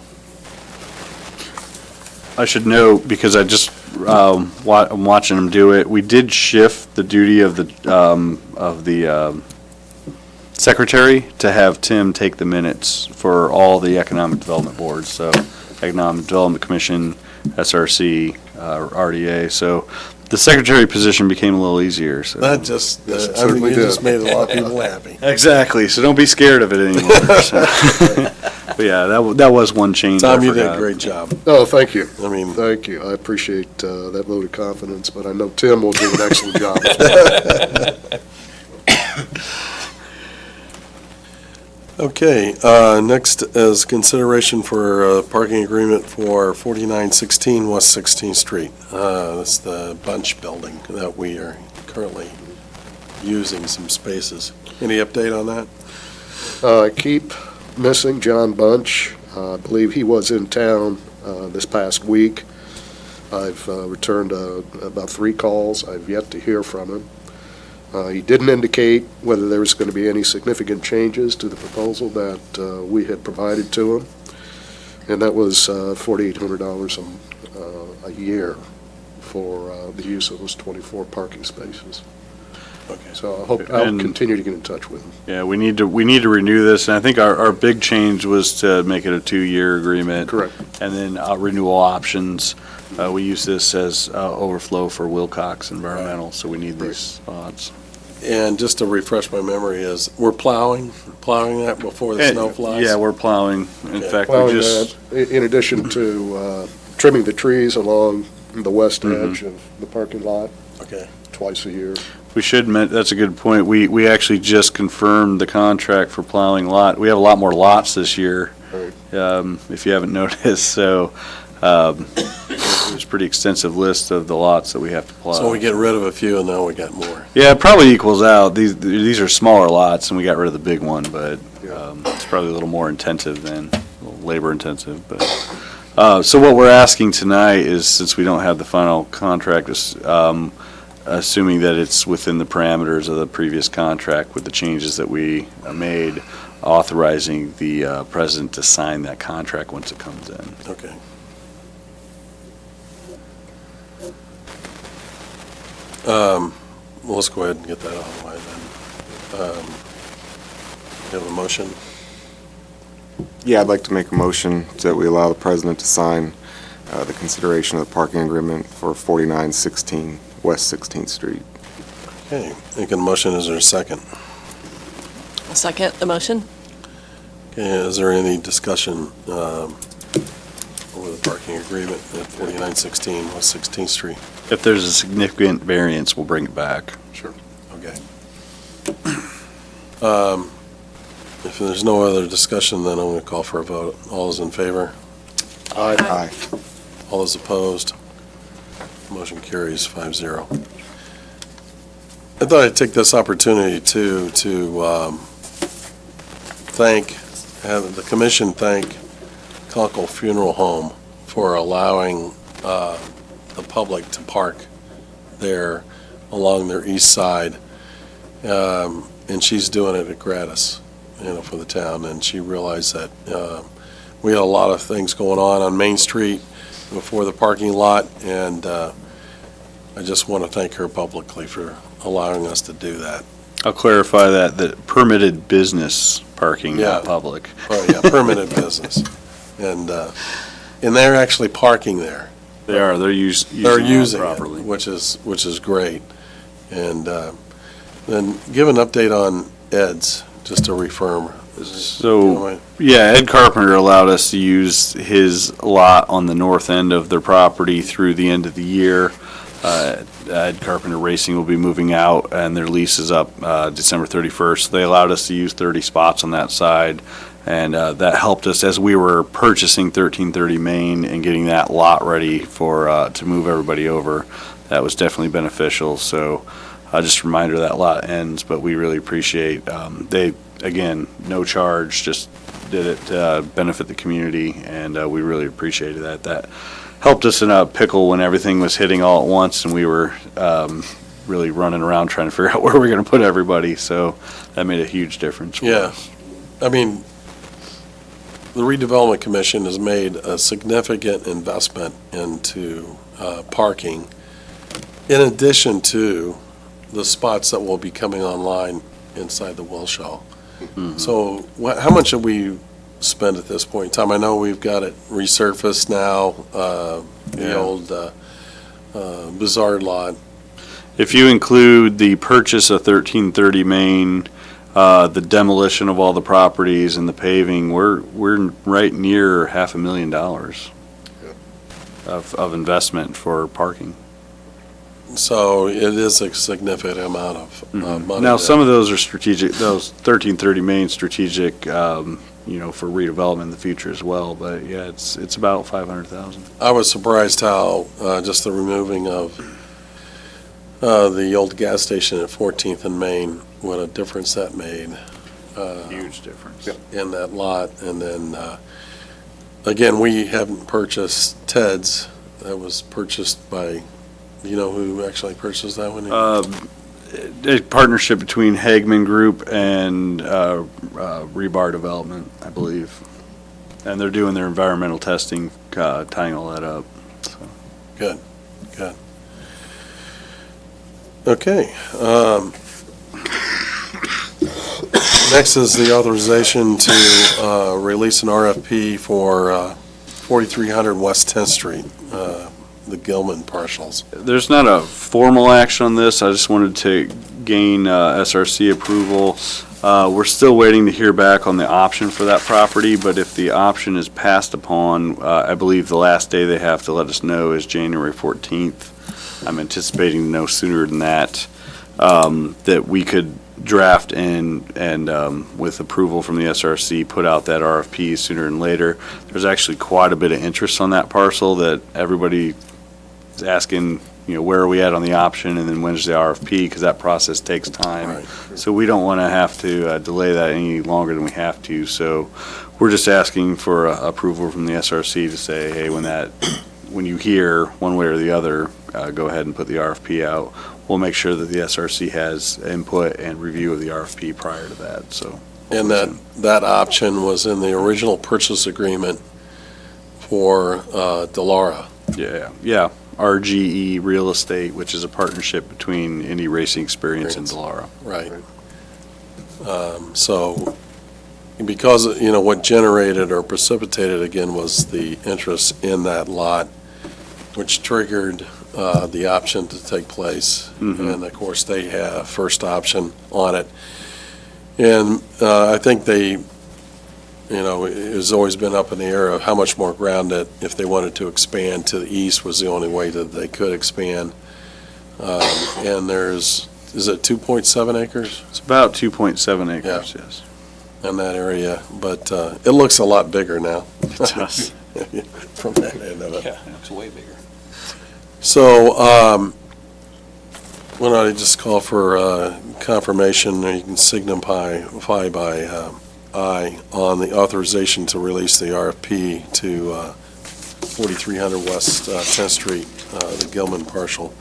I should note, because I just, I'm watching them do it, we did shift the duty of the secretary to have Tim take the minutes for all the economic development boards, so Economic Development Commission, SRC, RDA, so the secretary position became a little easier, so. That just, Yes, it I mean, certainly you just did. made a lot of people happy. Exactly, so don't be scared of it anymore. so. But yeah, that was one change I Tom, you did a forgot. great job. Oh, thank you. I mean, Thank you. I appreciate that vote of confidence, but I know Tim will do an excellent job. okay, next is consideration for a parking agreement for 4916 West 16th Street. That's the Bunch building that we are currently using some spaces. Any update on that? I keep missing John Bunch. I believe he was in town this past week. I've returned about 3 calls. I've yet to hear from him. He didn't indicate whether there was going to be any significant changes to the proposal that we had provided to him, and that was $4,800 a year for the use of those 24 parking spaces. Okay. So I hope I'll And- continue to get in touch with him. Yeah, we need to renew this, and I think our big change was to make it a 2-year agreement. Correct. And then renewal options. We use this as overflow for Wilcox Environmental, so we need these spots. And just to refresh my memory is, we're plowing that before the snow flies? Yeah, we're plowing. In Okay. fact, Well, we just, in addition to trimming the trees along the west Mhm. edge of the parking lot Okay. twice a year. we should, that's a good point. We actually just confirmed the contract for plowing lot. We have a lot more lots this year, Right. if you haven't noticed, so there's a pretty extensive list of the lots that we have to plow. So we get rid of a few and now we got more. Yeah, it probably equals out. These are smaller lots, and we got rid of the big one, but Yeah. it's probably a little more intensive than, a little labor intensive, but. So what we're asking tonight is, since we don't have the final contract, is, assuming that it's within the parameters of the previous contract with the changes that we made, authorizing the president to sign that contract once it comes in. Okay. Well, let's go ahead and get that out of the way then. You have a motion? Yeah, I'd like to make a motion that we allow the president to sign the consideration of the parking agreement for 4916 West 16th Street. Okay, making a motion, is there a second? I'll second the motion. Okay, is there any discussion over the parking agreement at 4916 West 16th Street? If there's a significant variance, we'll bring it back. Sure. Okay. If there's no other discussion, then I'm going to call for a vote. All those in favor? Aye. All those opposed? Motion carries 5-0. I thought I'd take this opportunity to have the commission thank Conkle Funeral Home for allowing the public to park there along their east side. And she's doing it at gratis, for the town. And she realized that we had a lot of things going on Main Street before the parking lot, and I just want to thank her publicly for allowing us to do that. I'll clarify that permitted business parking, not Yeah. public. Oh, yeah, permanent business. And they're actually parking there. They're They're using using it it, properly. which is great. And then give an update on Ed's, just to reaffirm. So, yeah, Ed Carpenter allowed us to use his lot on the north end of their property through the end of the year. Ed Carpenter Racing will be moving out, and their lease is up December 31st. They allowed us to use 30 spots on that side, and that helped us as we were purchasing 1330 Main and getting that lot ready for to move everybody over. That was definitely beneficial. So, just a reminder that lot ends, but we really appreciate they. Again, no charge, just did it to benefit the community, and we really appreciated that. That helped us in a pickle when everything was hitting all at once, and we were really running around trying to figure out where we're going to put everybody, so that made a huge difference for Yeah. us. I mean, the Redevelopment Commission has made a significant investment into parking, in addition to the spots that will be coming online inside the Wilshire. So how much have we spent at this point in time? I know we've got it resurfaced now, the Yeah. old Bizarre lot. If you include the purchase of 1330 Main, the demolition of all the properties and the paving, we're right near $500,000 of investment for parking. So it is a significant amount of money. Now, there. some of those are strategic, those 1330 Main strategic, for redevelopment in the future as well, but yeah, it's about 500,000. I was surprised how just the removing of the old gas station at 14th and Main, what a difference that made Huge difference. in that lot. And then, again, we haven't purchased Ted's. That was purchased by, you know who actually purchased that one? A partnership between Hagman Group and Rebar Development, I believe. And they're doing their environmental testing, tying all that up. So. Good. Okay. Next is the authorization to release an RFP for 4300 West 10th Street, the Gilman parcels. There's not a formal action on this. I just wanted to gain SRC approval. We're still waiting to hear back on the option for that property, but if the option is passed upon, I believe the last day they have to let us know is January 14th. I'm anticipating no sooner than that, that we could draft and with approval from the SRC, put out that RFP sooner than later. There's actually quite a bit of interest on that parcel that everybody is asking, where are we at on the option, and then when's the RFP, because that process takes time. Right. So we don't want to have to delay that any longer than we have to. So we're just asking for approval from the SRC to say, hey, when you hear one way or the other, go ahead and put the RFP out. We'll make sure that the SRC has input and review of the RFP prior to that, so. And that option was in the original purchase agreement for Delara. Yeah, RGE Real Estate, which is a partnership between Indy Racing Experience and Delara. Right. So, because, what generated or precipitated again was the interest in that lot, which triggered the option to take place. And of course, they have first option on it. And I think it has always been up in the air of how much more ground that if they wanted to expand to the east was the only way that they could expand. And is it 2.7 acres It's about 2.7 acres, yes. in that area? But it looks a lot bigger now. It does. From that end of it. It's way bigger. So, why don't I just call for confirmation, or you can signify by Aye on the authorization to release the RFP to 4300 West 10th Street, the Gilman partial.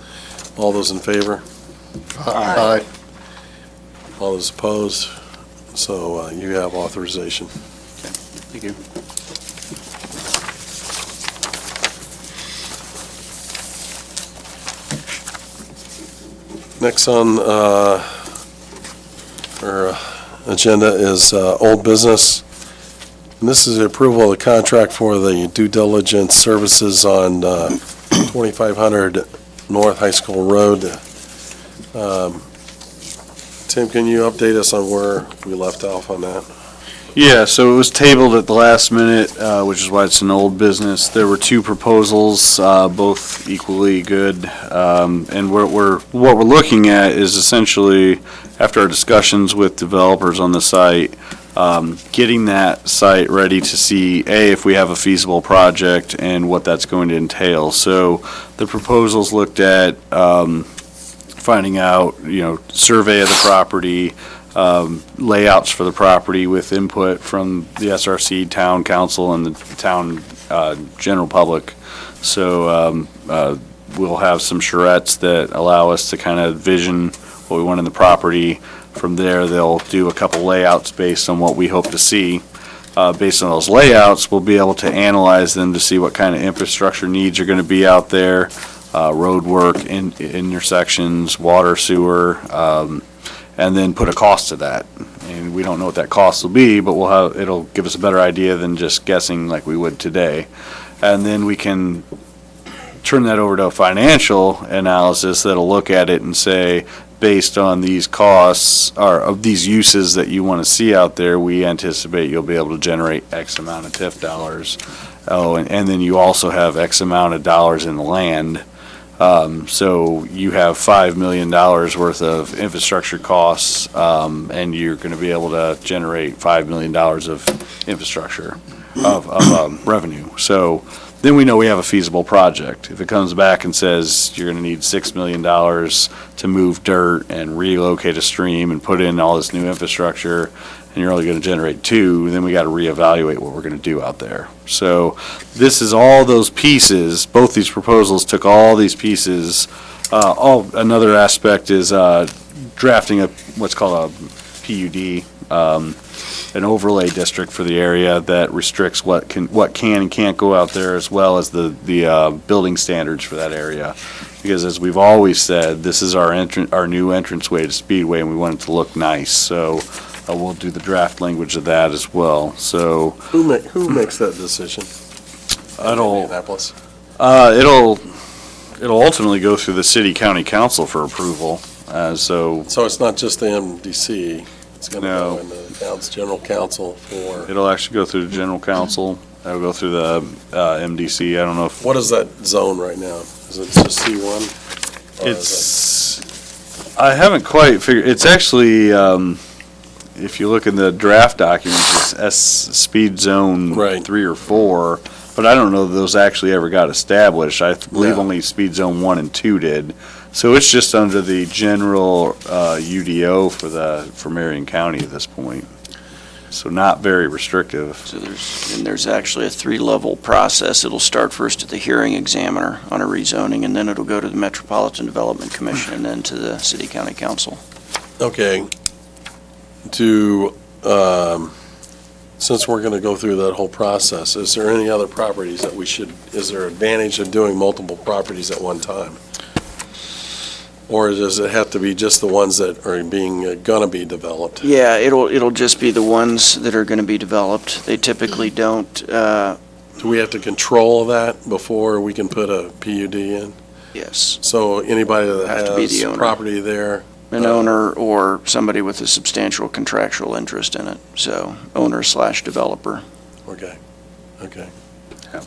All those in favor? Aye. All those opposed? So you have authorization. Thank you. Next on our agenda is old business. And this is the approval of the contract for the due diligence services on 2500 North High School Road. Tim, can you update us on where we left off on that? Yeah, so it was tabled at the last minute, which is why it's an old business. There were two proposals, both equally good. And what we're looking at is essentially, after our discussions with developers on the site, getting that site ready to see, A, if we have a feasible project and what that's going to entail. So the proposals looked at finding out, survey of the property, layouts for the property with input from the SRC, town council, and the town general public. So we'll have some charrettes that allow us to kind of vision what we want in the property. From there, they'll do a couple layouts based on what we hope to see. Based on those layouts, we'll be able to analyze them to see what kind of infrastructure needs are going to be out there, road work, intersections, water, sewer, and then put a cost to that. And we don't know what that cost will be, but it'll give us a better idea than just guessing like we would today. And then we can turn that over to a financial analysis that'll look at it and say, based on these costs or of these uses that you want to see out there, we anticipate you'll be able to generate X amount of TIF dollars. Oh, and then you also have X amount of dollars in the land. So you have $5 million worth of infrastructure costs, and you're going to be able to generate $5 million of infrastructure, of revenue. So then we know we have a feasible project. If it comes back and says you're going to need $6 million to move dirt and relocate a stream and put in all this new infrastructure, and you're only going to generate 2, then we got to reevaluate what we're going to do out there. So this is all those pieces. Both these proposals took all these pieces. Another aspect is drafting what's called a PUD, an overlay district for the area that restricts what can and can't go out there, as well as the building standards for that area. Because as we've always said, this is our new entranceway to Speedway, and we want it to look nice. So we'll do the draft language of that as well. So Who makes that decision? Indianapolis? It'll ultimately go through the city county council for approval. So it's not just the MDC, it's going to No. go in the town's general council for, it'll actually go through the general council. It'll go through the MDC. I don't know if what is that zone right now? Is it just C1? Or is I haven't quite figured, it's actually, if you look in the draft documents, it's speed zone Right. 3 or 4, but I don't know that those actually ever got established. I believe No. only speed zone 1 and 2 did. So it's just under the general UDO for Marion County at this point. So not very restrictive. So there's actually a 3-level process. It'll start first at the hearing examiner on a rezoning, and then it'll go to the Metropolitan Development Commission, and then to the city county council. Okay. Since we're going to go through that whole process, is there any other properties that is there advantage of doing multiple properties at one time? Or does it have to be just the ones that are gonna be developed? Yeah, it'll just be the ones that are going to be developed. They typically don't, Do we have to control that before we can put a PUD in? yes, So anybody that Have to be has the owner. property there, an owner or somebody with a substantial contractual interest in it, so owner/developer. okay. Yeah.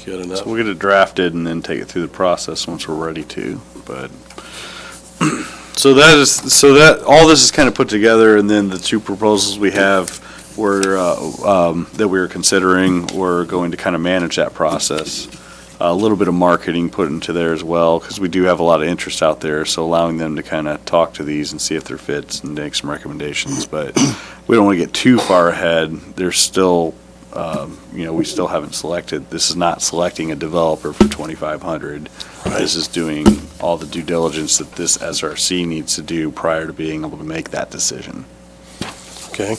Good enough. So we'll get it drafted and then take it through the process once we're ready to, but. So that all this is kind of put together, and then the 2 proposals we have that we were considering, we're going to kind of manage that process. a little bit of marketing put into there as well, because we do have a lot of interest out there, so allowing them to kind of talk to these and see if they're fits and make some recommendations, but we don't want to get too far ahead. There's still, we still haven't selected, this is not selecting a developer for 2,500. This is doing all the due diligence that this SRC needs to do prior to being able to make that decision. Okay.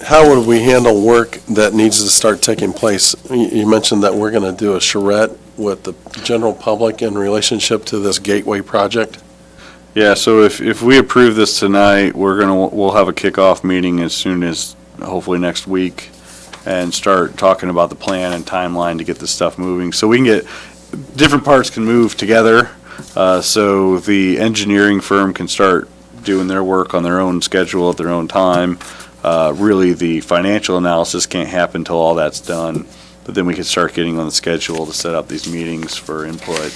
How would we handle work that needs to start taking place? You mentioned that we're going to do a charrette with the general public in relationship to this gateway project. Yeah, so if we approve this tonight, we'll have a kickoff meeting as soon as, hopefully next week, and start talking about the plan and timeline to get this stuff moving. So we can get, different parts can move together, so the engineering firm can start doing their work on their own schedule at their own time. Really, the financial analysis can't happen until all that's done, but then we can start getting on the schedule to set up these meetings for input.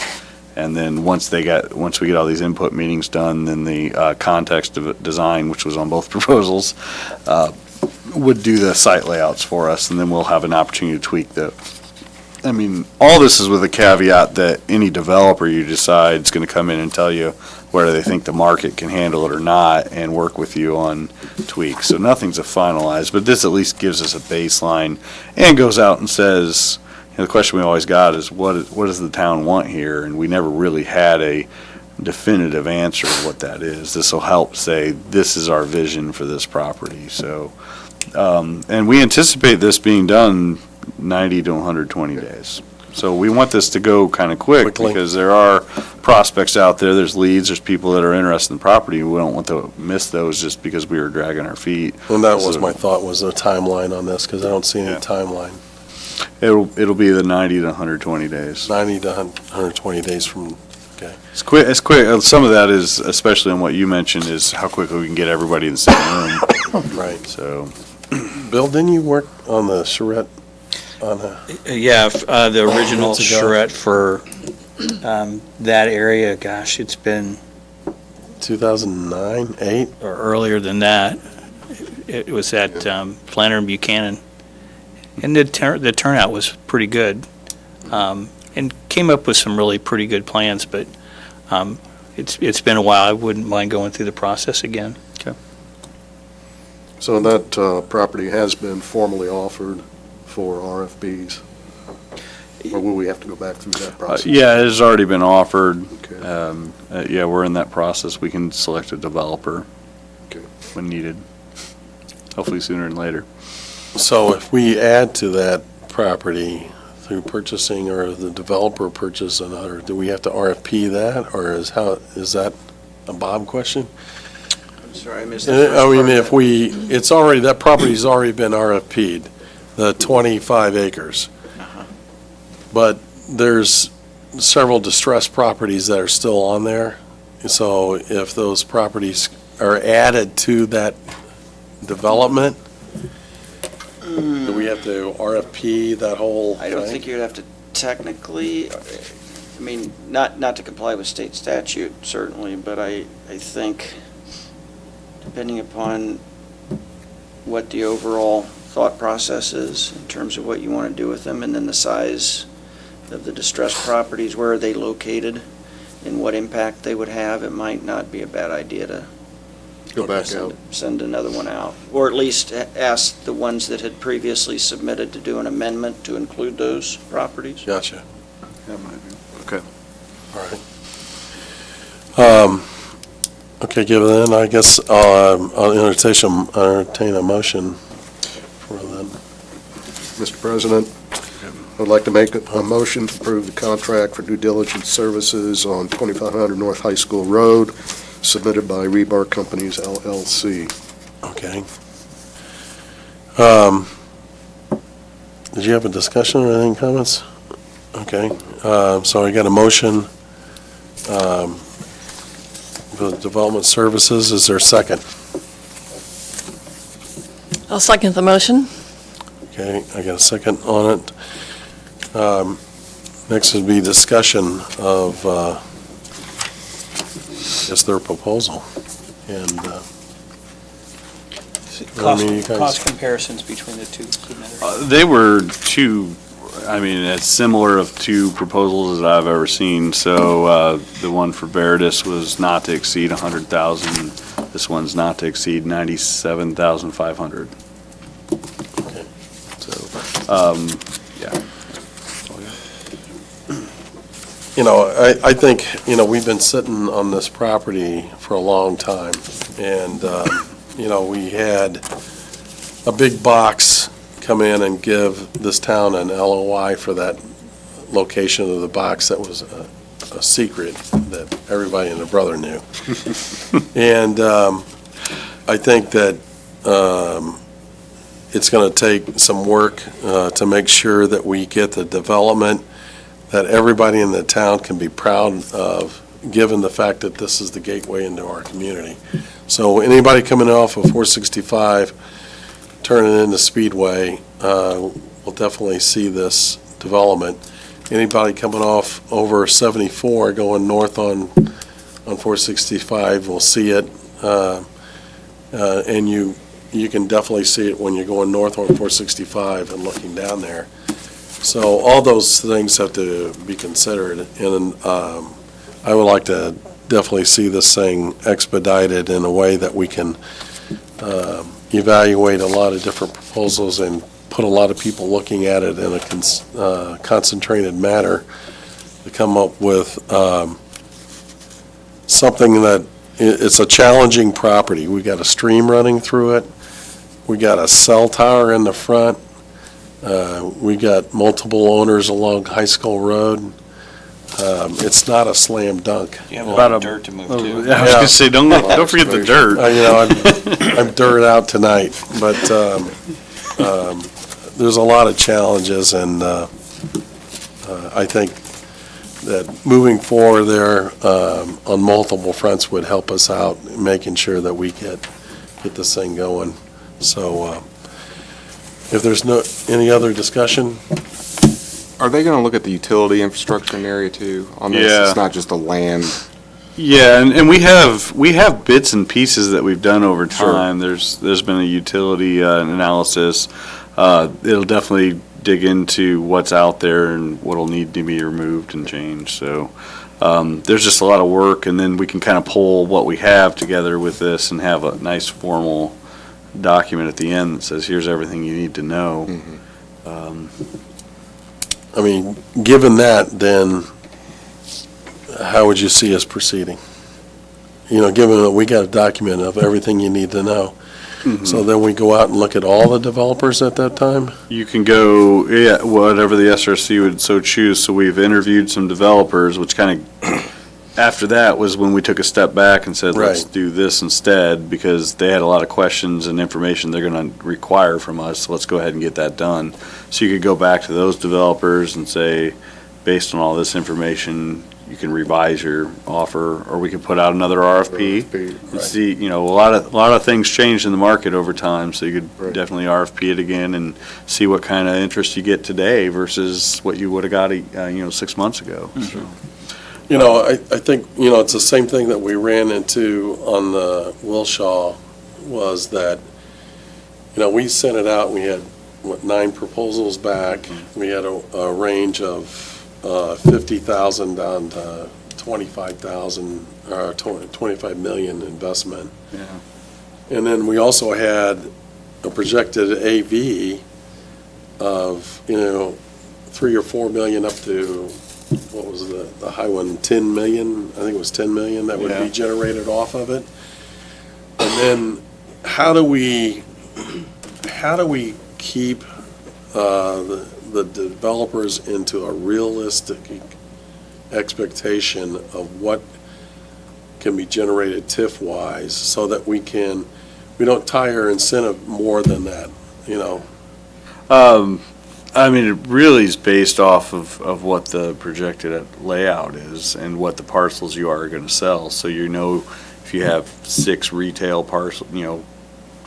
And then once we get all these input meetings done, then the context of design, which was on both proposals, would do the site layouts for us, and then we'll have an opportunity to tweak I mean, all this is with a caveat that any developer you decide is going to come in and tell you whether they think the market can handle it or not, and work with you on tweaks. So nothing's finalized, but this at least gives us a baseline and goes out and says, the question we always got is, what does the town want here? And we never really had a definitive answer of what that is. This will help say, this is our vision for this property. So, and we anticipate this being done 90 to 120 days. So we want this to go kind of quickly, because there are prospects out there, there's leads, there's people that are interested in the property. We don't want to miss those just because we were dragging our feet. And that was my thought, was a timeline on this, because I don't see any timeline. It'll be the 90 to 120 days. 90 to 120 days from, okay. It's quick. Some of that is, especially on what you mentioned, is how quickly we can get everybody in the same room. Right. So, Bill, didn't you work on the charrette? Yeah, the original months ago. charrette for that area, gosh, it's been 2009, 8? or earlier than that. It was at Planter and Buchanan. And the turnout was pretty good, and came up with some really pretty good plans, but it's been a while. I wouldn't mind going through the process again. So that property has been formally offered for RFPs? Or will we have to go back through that process? yeah, it has already been offered. Okay. Yeah, we're in that process. We can select a developer Okay. when needed, hopefully sooner than later. So if we add to that property through purchasing, or the developer purchase another, do we have to RFP that, or is that a Bob question? I'm sorry, I missed the first I mean, part of that. that property's already been RFP'd, the 25 acres. But there's several distressed properties that are still on there. So if those properties are added to that development, do we have to RFP that whole I don't thing? think you'd have to technically, I mean, not to comply with state statute, certainly, but I think, depending upon what the overall thought process is in terms of what you want to do with them, and then the size of the distressed properties, where are they located, and what impact they would have, it might not be a bad idea to Go back out. send another one out, or at least ask the ones that had previously submitted to do an amendment to include those properties. Gotcha. Okay. All right. Okay, given then, I guess I'll entertain a motion for that. Mr. President, I'd like to make a motion to approve the contract for due diligence services on 2500 North High School Road, submitted by Rebar Companies LLC. Okay. Did you have a discussion or any comments? Okay, so I got a motion for the development services. Is there a second? I'll second the motion. Okay, I got a second on it. Next would be discussion of, their proposal. And mean, you guys- Cost comparisons between the two submitters. They were two, I mean, it's similar of two proposals that I've ever seen. So the one for Veritas was not to exceed 100,000. This one's not to exceed 97,500. Okay. So, yeah. You know, I think, you know, we've been sitting on this property for a long time, and, you know, we had a big box come in and give this town an LOI for that location of the box that was a secret that everybody and their brother knew. And I think that it's going to take some work to make sure that we get the development that everybody in the town can be proud of, given the fact that this is the gateway into our community. So anybody coming off of 465, turning into Speedway, will definitely see this development. Anybody coming off over 74 going north on 465 will see it, and you can definitely see it when you're going north on 465 and looking down there. So all those things have to be considered, and I would like to definitely see this thing expedited in a way that we can evaluate a lot of different proposals and put a lot of people looking at it in a concentrated manner to come up with something that, it's a challenging property. We got a stream running through it. We got a cell tower in the front. We got multiple owners along High School Road. It's not a slam dunk. You have a lot of dirt to move I to. was going to say, don't forget the dirt. You know, I'm dirt out tonight, but there's a lot of challenges, and I think that moving forward there on multiple fronts would help us out, making sure that we get this thing going. So if there's any other discussion? Are they going to look at the utility infrastructure in the area too on this? Yeah. It's not just a land. Yeah, and we have bits and pieces that we've done over time. There's been a utility analysis. It'll definitely dig into what's out there and what'll need to be removed and changed. So there's just a lot of work, and then we can kind of pull what we have together with this and have a nice formal document at the end that says, here's everything you need to know. I mean, given that, then how would you see us proceeding? You know, given that we got a document of everything you need to know. So then we go out and look at all the developers at that time? You can go, yeah, whatever the SRC would so choose. So we've interviewed some developers, which kind of, after that was when we took a step back and said, let's Right. do this instead, because they had a lot of questions and information they're going to require from us. So let's go ahead and get that done. So you could go back to those developers and say, based on all this information, you can revise your offer, or we could put out another RFP. And see, you know, a lot of things changed in the market over time, so you could definitely RFP it again and see what kind of interest you get today versus what you would have got, 6 months ago. So. You know, I think, you know, it's the same thing that we ran into on the Wilshaw, was that, you know, we sent it out, we had, 9 proposals back. We had a range of 50,000 down to 25,000, or 25 million investment. Yeah. And then we also had a projected AV of, 3 or 4 million up to, what was the high one, 10 million? I think it was 10 million that would Yeah. be generated off of it. And then how do we keep the developers into a realistic expectation of what can be generated TIF-wise, so that we don't tie our incentive more than that, I mean, it really is based off of what the projected layout is and what the parcels you are going to sell. So if you have 6 retail parcels,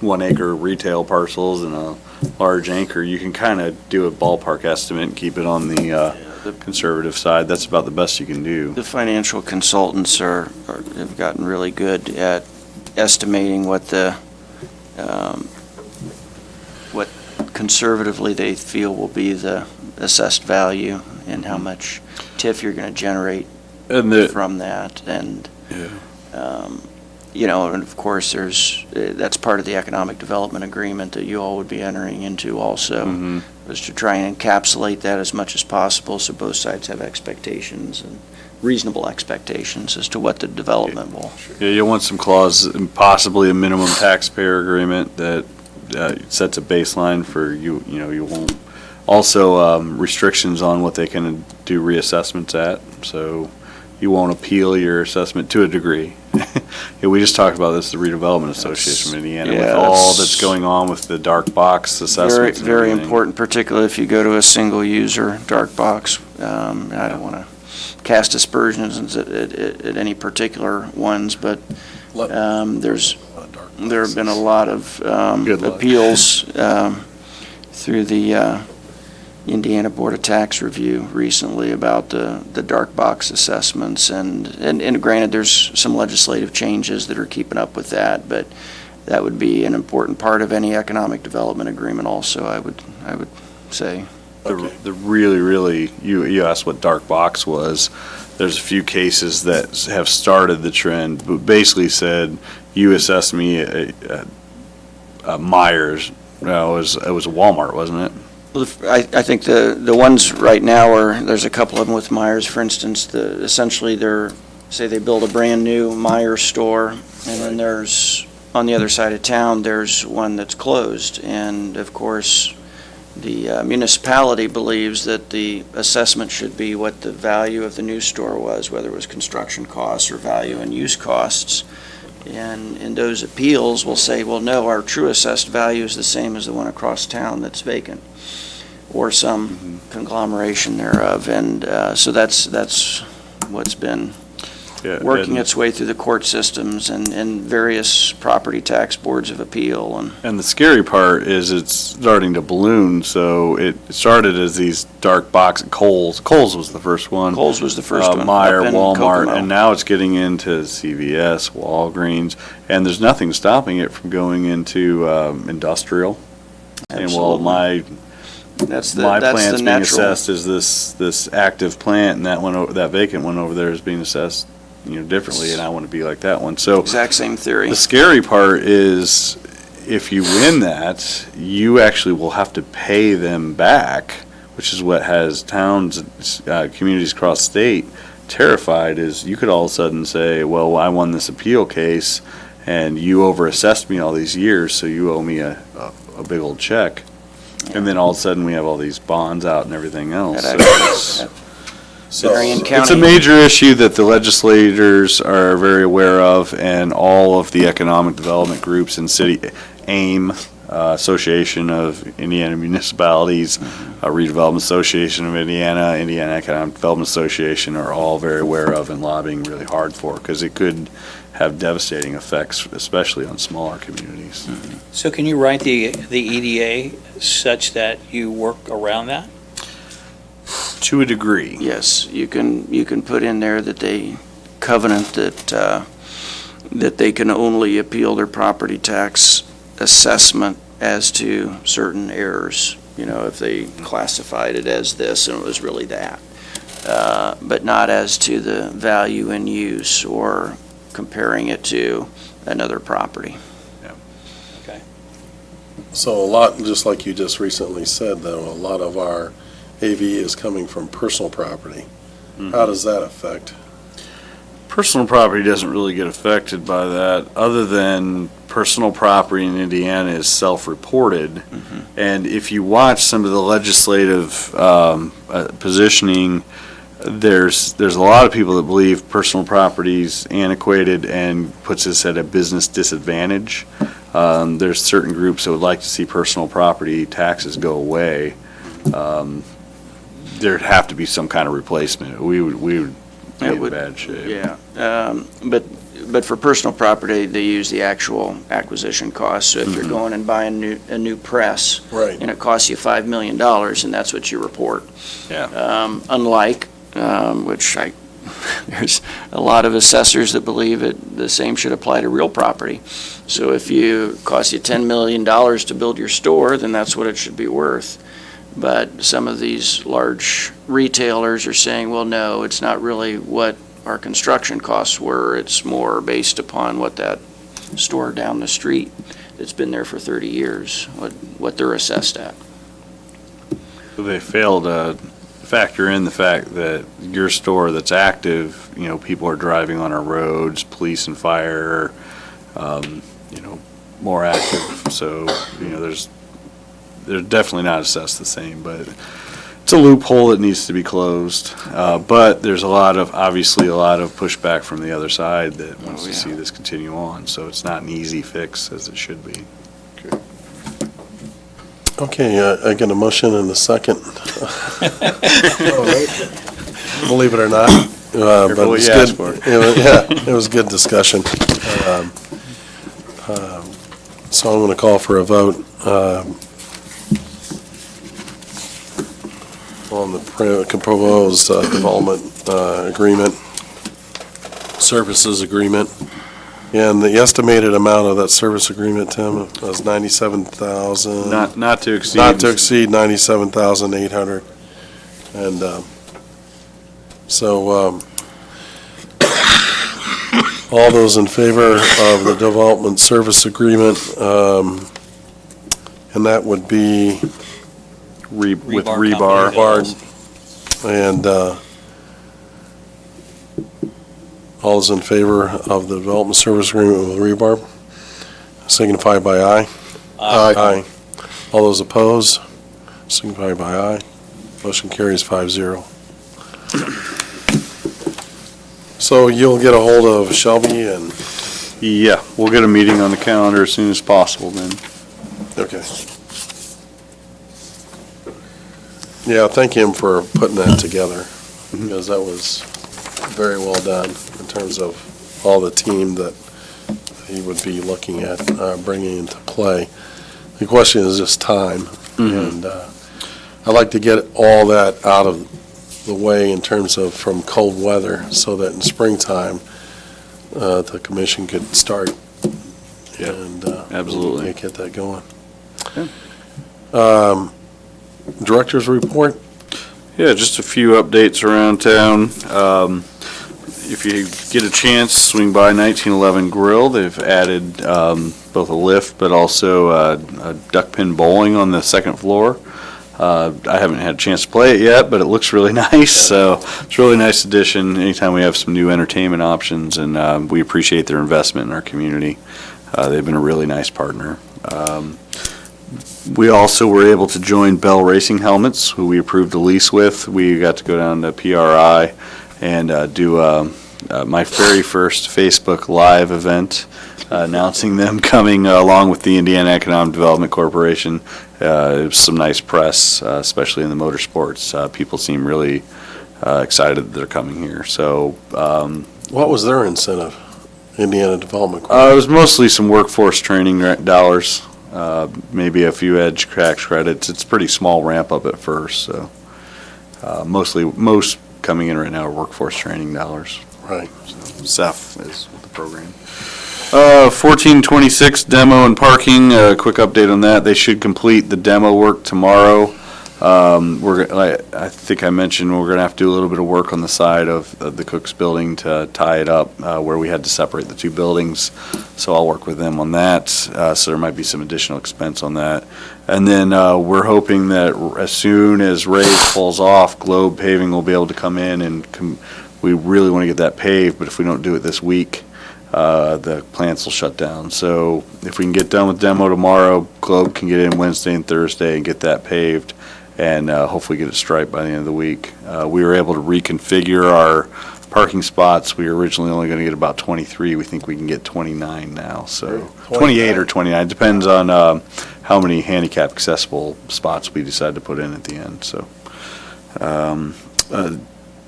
1 acre retail parcels and a large anchor, you can kind of do a ballpark estimate and keep it on the conservative side. That's about the best you can do. The financial consultants have gotten really good at estimating what the what conservatively they feel will be the assessed value and how much TIF you're going to generate And from that. And, yeah. and of course, that's part of the economic development agreement that you all would be entering into also, was to try and encapsulate that as much as possible so both sides have expectations and reasonable expectations as to what the development will. Yeah, you'll want some clause, and possibly a minimum taxpayer agreement that sets a baseline for you won't. Also, restrictions on what they can do reassessments at, so you won't appeal your assessment to a degree. Yeah, we just talked about this, the Redevelopment Association of Indiana, with all that's going on with the dark box assessments. Very important, particularly if you go to a single-user dark box. I don't want to cast aspersions at any particular ones, but there have been a lot of appeals through the Indiana Board of Tax Review recently about the dark box assessments, and granted, there's some legislative changes that are keeping up with that, but that would be an important part of any economic development agreement also, I would say. The really, you asked what dark box was. There's a few cases that have started the trend, but basically said, you assessed me a Myers. No, it was a Walmart, wasn't it? Well, I think the ones right now there's a couple of them with Myers, for instance, essentially they build a brand-new Myers store, and then there's, on the other side of town, there's one that's closed, and of course, the municipality believes that the assessment should be what the value of the new store was, whether it was construction costs or value and use costs. And in those appeals, will say, well, no, our true assessed value is the same as the one across town that's vacant, or some conglomeration thereof. And so that's what's been working its way through the court systems and various property tax boards of appeal. And the scary part is it's starting to balloon. So it started as these dark box at Kohl's. Kohl's was the first one. Kohl's was the first one. Meijer, up in Walmart, Kokomo. and now it's getting into CVS, Walgreens, and there's nothing stopping it from going into industrial. And well, my That's the plant's being natural. assessed as this active plant, and that vacant one over there is being assessed differently, and I want to be like that one. So Exact same theory. the scary part is if you win that, you actually will have to pay them back, which is what has towns, communities across the state terrified, is you could all of a sudden say, well, I won this appeal case, and you overassessed me all these years, so you owe me a big old check. And then all of a sudden, we have all these bonds out and everything else. Marion It's County. a major issue that the legislators are very aware of, and all of the economic development groups in city, AIM, Association of Indiana Municipalities, Redevelopment Association of Indiana, Indiana Economic Development Association are all very aware of and lobbying really hard for, because it could have devastating effects, especially on smaller communities. So can you write the EDA such that you work around that? To a degree. Yes, you can put in there that they covenant that they can only appeal their property tax assessment as to certain errors. If they classified it as this and it was really that, but not as to the value and use or comparing it to another property. So a lot, just like you just recently said, though, a lot of our AV is coming from personal property. How does that affect? Personal property doesn't really get affected by that, other than personal property in Indiana is self-reported. And if you watch some of the legislative positioning, there's a lot of people that believe personal property's antiquated and puts us at a business disadvantage. There's certain groups that would like to see personal property taxes go away. There'd have to be some kind of replacement. We would be in bad shape. Yeah, but for personal property, they use the actual acquisition cost. So if you're going and buying a new press, Right. and it costs you $5 million, and that's what you report. Yeah. Unlike, which I there's a lot of assessors that believe the same should apply to real property. So if it costs you $10 million to build your store, then that's what it should be worth. But some of these large retailers are saying, well, no, it's not really what our construction costs were. It's more based upon what that store down the street that's been there for 30 years, what they're assessed at. They failed to factor in the fact that your store that's active, people are driving on our roads, police and fire, more active. So, they're definitely not assessed the same, but it's a loophole that needs to be closed. But there's obviously a lot of pushback from the other side that wants to see this continue on. So it's not an easy fix as it should be. Okay, I get a motion and a second. Believe it or not. But Careful what it's you good. ask for. It was good discussion. So I'm going to call for a vote on the proposed development agreement, services agreement. And the estimated amount of that service agreement, Tim, was $97,000. Not to exceed. Not to exceed $97,800. And so all those in favor of the development service agreement, and that would be with Rebar rebar. And all those in favor of the development service agreement with rebar, signify by aye. Aye. All those opposed, signify by aye. Motion carries 5-0. So you'll get a hold of Shelby and, Yeah, we'll get a meeting on the calendar as soon as possible then. okay. Yeah, thank him for putting that together, because that was very well done in terms of all the team that he would be looking at bringing into play. The question is just time, and I'd like to get all that out of the way in terms of from cold weather, so that in springtime, the commission could start and Absolutely. get that going. Okay. Director's report? Yeah, just a few updates around town. If you get a chance, swing by 1911 Grill. They've added both a lift, but also a duck pin bowling on the second floor. I haven't had a chance to play it yet, but it looks really nice, so it's a really nice addition anytime we have some new entertainment options, and we appreciate their investment in our community. They've been a really nice partner. We also were able to join Bell Racing Helmets, who we approved a lease with. We got to go down to PRI and do my very first Facebook Live event, announcing them coming along with the Indiana Economic Development Corporation. It was some nice press, especially in the motorsports. People seem really excited that they're coming here. So, What was their incentive, Indiana Development it Corporation? was mostly some workforce training dollars, maybe a few edge tax credits. It's a pretty small ramp up at first, so most coming in right now are workforce training dollars. Right. SEF is the program. 1426 demo and parking, quick update on that. They should complete the demo work tomorrow. I think I mentioned we're going to have to do a little bit of work on the side of the Cook's building to tie it up where we had to separate the two buildings. So I'll work with them on that. So there might be some additional expense on that. And then we're hoping that as soon as Ray's falls off, Globe Paving will be able to come in and we really want to get that paved, but if we don't do it this week, the plants will shut down. So if we can get done with demo tomorrow, Globe can get in Wednesday and Thursday and get that paved, and hopefully get it striped by the end of the week. We were able to reconfigure our parking spots. We were originally only going to get about 23. We think we can get 29 now, so 28 or 29. Depends on how many handicap accessible spots we decide to put in at the end. So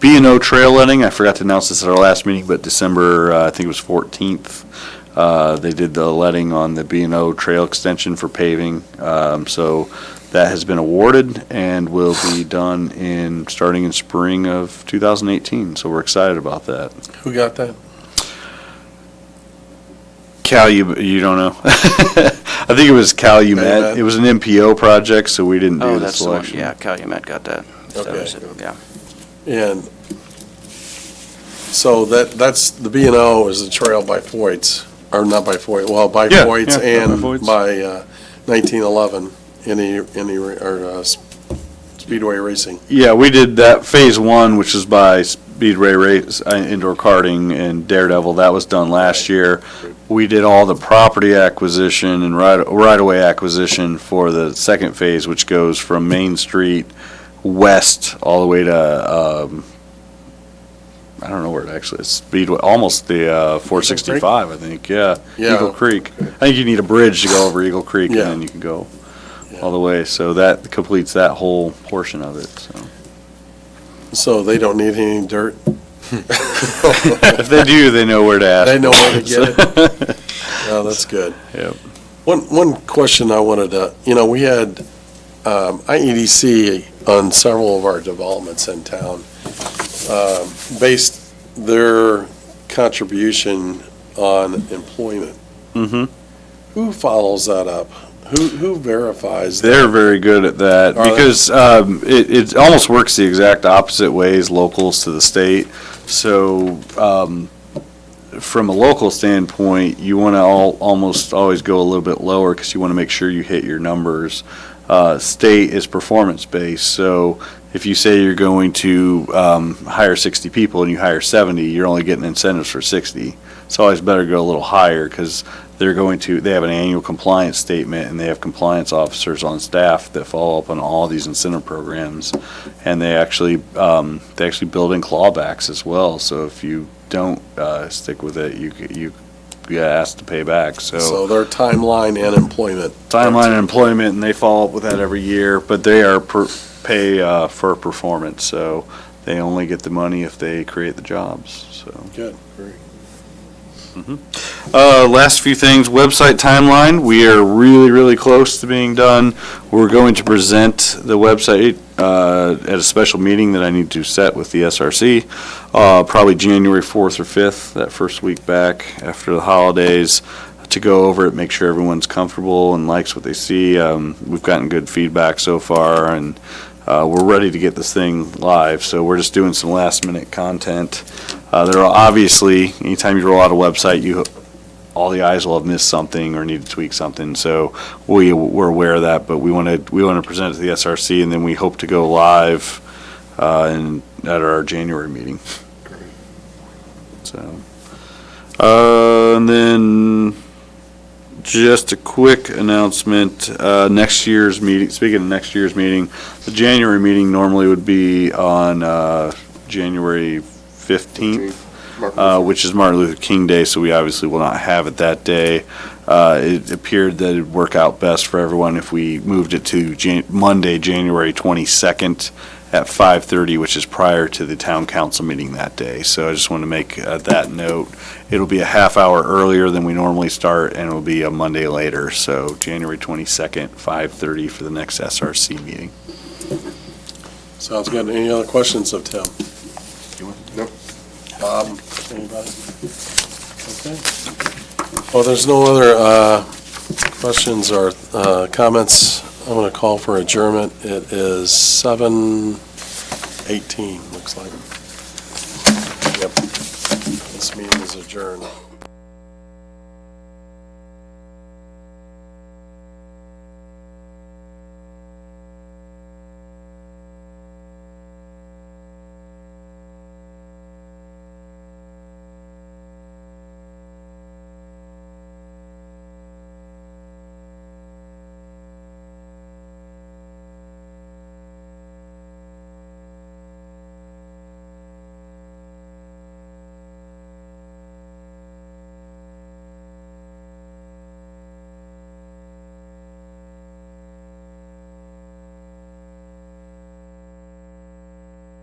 B&O trail letting, I forgot to announce this at our last meeting, but December, I think it was 14th, They did the letting on the B&O trail extension for paving. So that has been awarded and will be done starting in spring of 2018. So we're excited about that. Who got that? You don't know? I think it was Calumet. Calumet. It was an MPO project, so we didn't do Oh, the that's the one, selection. yeah, Calumet got that. That Okay. was it, yeah. And so that's, the B&O is the trail by Foyt's, or not by Foyt, well, by Yeah, Foyt's yeah, by and Foyt's. by 1911, Speedway Racing. Yeah, we did that phase one, which is by Speedway Race, indoor karting and Daredevil. That was done last year. We did all the property acquisition and right-of-way acquisition for the second phase, which goes from Main Street west all the way to, I don't know where it actually is, Speedway, almost the 465, I think, yeah. Yeah. Eagle Creek. I think you need a bridge to go over Eagle Creek, and Yeah. then you can go Yeah. all the way. So that completes that whole portion of it, so. So they don't need any dirt? If they do, they know where to ask. They know where to get it? Oh, that's good. Yep. One question I wanted to, we had IEDC on several of our developments in town, based their contribution on employment. Mm-hmm. Who follows that up? Who verifies that? They're very good at that Are they? because it almost works the exact opposite ways, locals to the state. So from a local standpoint, you want to almost always go a little bit lower because you want to make sure you hit your numbers. State is performance-based, so if you say you're going to hire 60 people and you hire 70, you're only getting incentives for 60. It's always better to go a little higher because they have an annual compliance statement, and they have compliance officers on staff that follow up on all these incentive programs, and they actually build in clawbacks as well. So if you don't stick with it, you get asked to pay back. So their timeline and employment. Timeline and employment, and they follow up with that every year, but they are pay for performance, so they only get the money if they create the jobs, so. Good, great. Last few things, website timeline, we are really, really close to being done. We're going to present the website at a special meeting that I need to set with the SRC, probably January 4th or 5th, that first week back after the holidays, to go over it, make sure everyone's comfortable and likes what they see. We've gotten good feedback so far, and we're ready to get this thing live, so we're just doing some last-minute content. There are obviously, anytime you roll out a website, all the eyes will have missed something or need to tweak something, so we're aware of that, but we want to present it to the SRC, and then we hope to go live at our January meeting. So, and then just a quick announcement, next year's meeting, speaking of next year's meeting, the January meeting normally would be on January 15th, which is Martin Luther King Day, so we obviously will not have it that day. It appeared that it'd work out best for everyone if we moved it to Monday, January 22nd at 5:30, which is prior to the town council meeting that day. So I just want to make that note. It'll be a half hour earlier than we normally start, and it'll be a Monday later. So January 22nd, 5:30 for the next SRC meeting. Sounds good. Any other questions of Tim? No. Bob, anybody? Okay. Well, there's no other questions or comments. I'm going to call for adjournment. It is 7:18, looks like. Yep. This meeting is adjourned.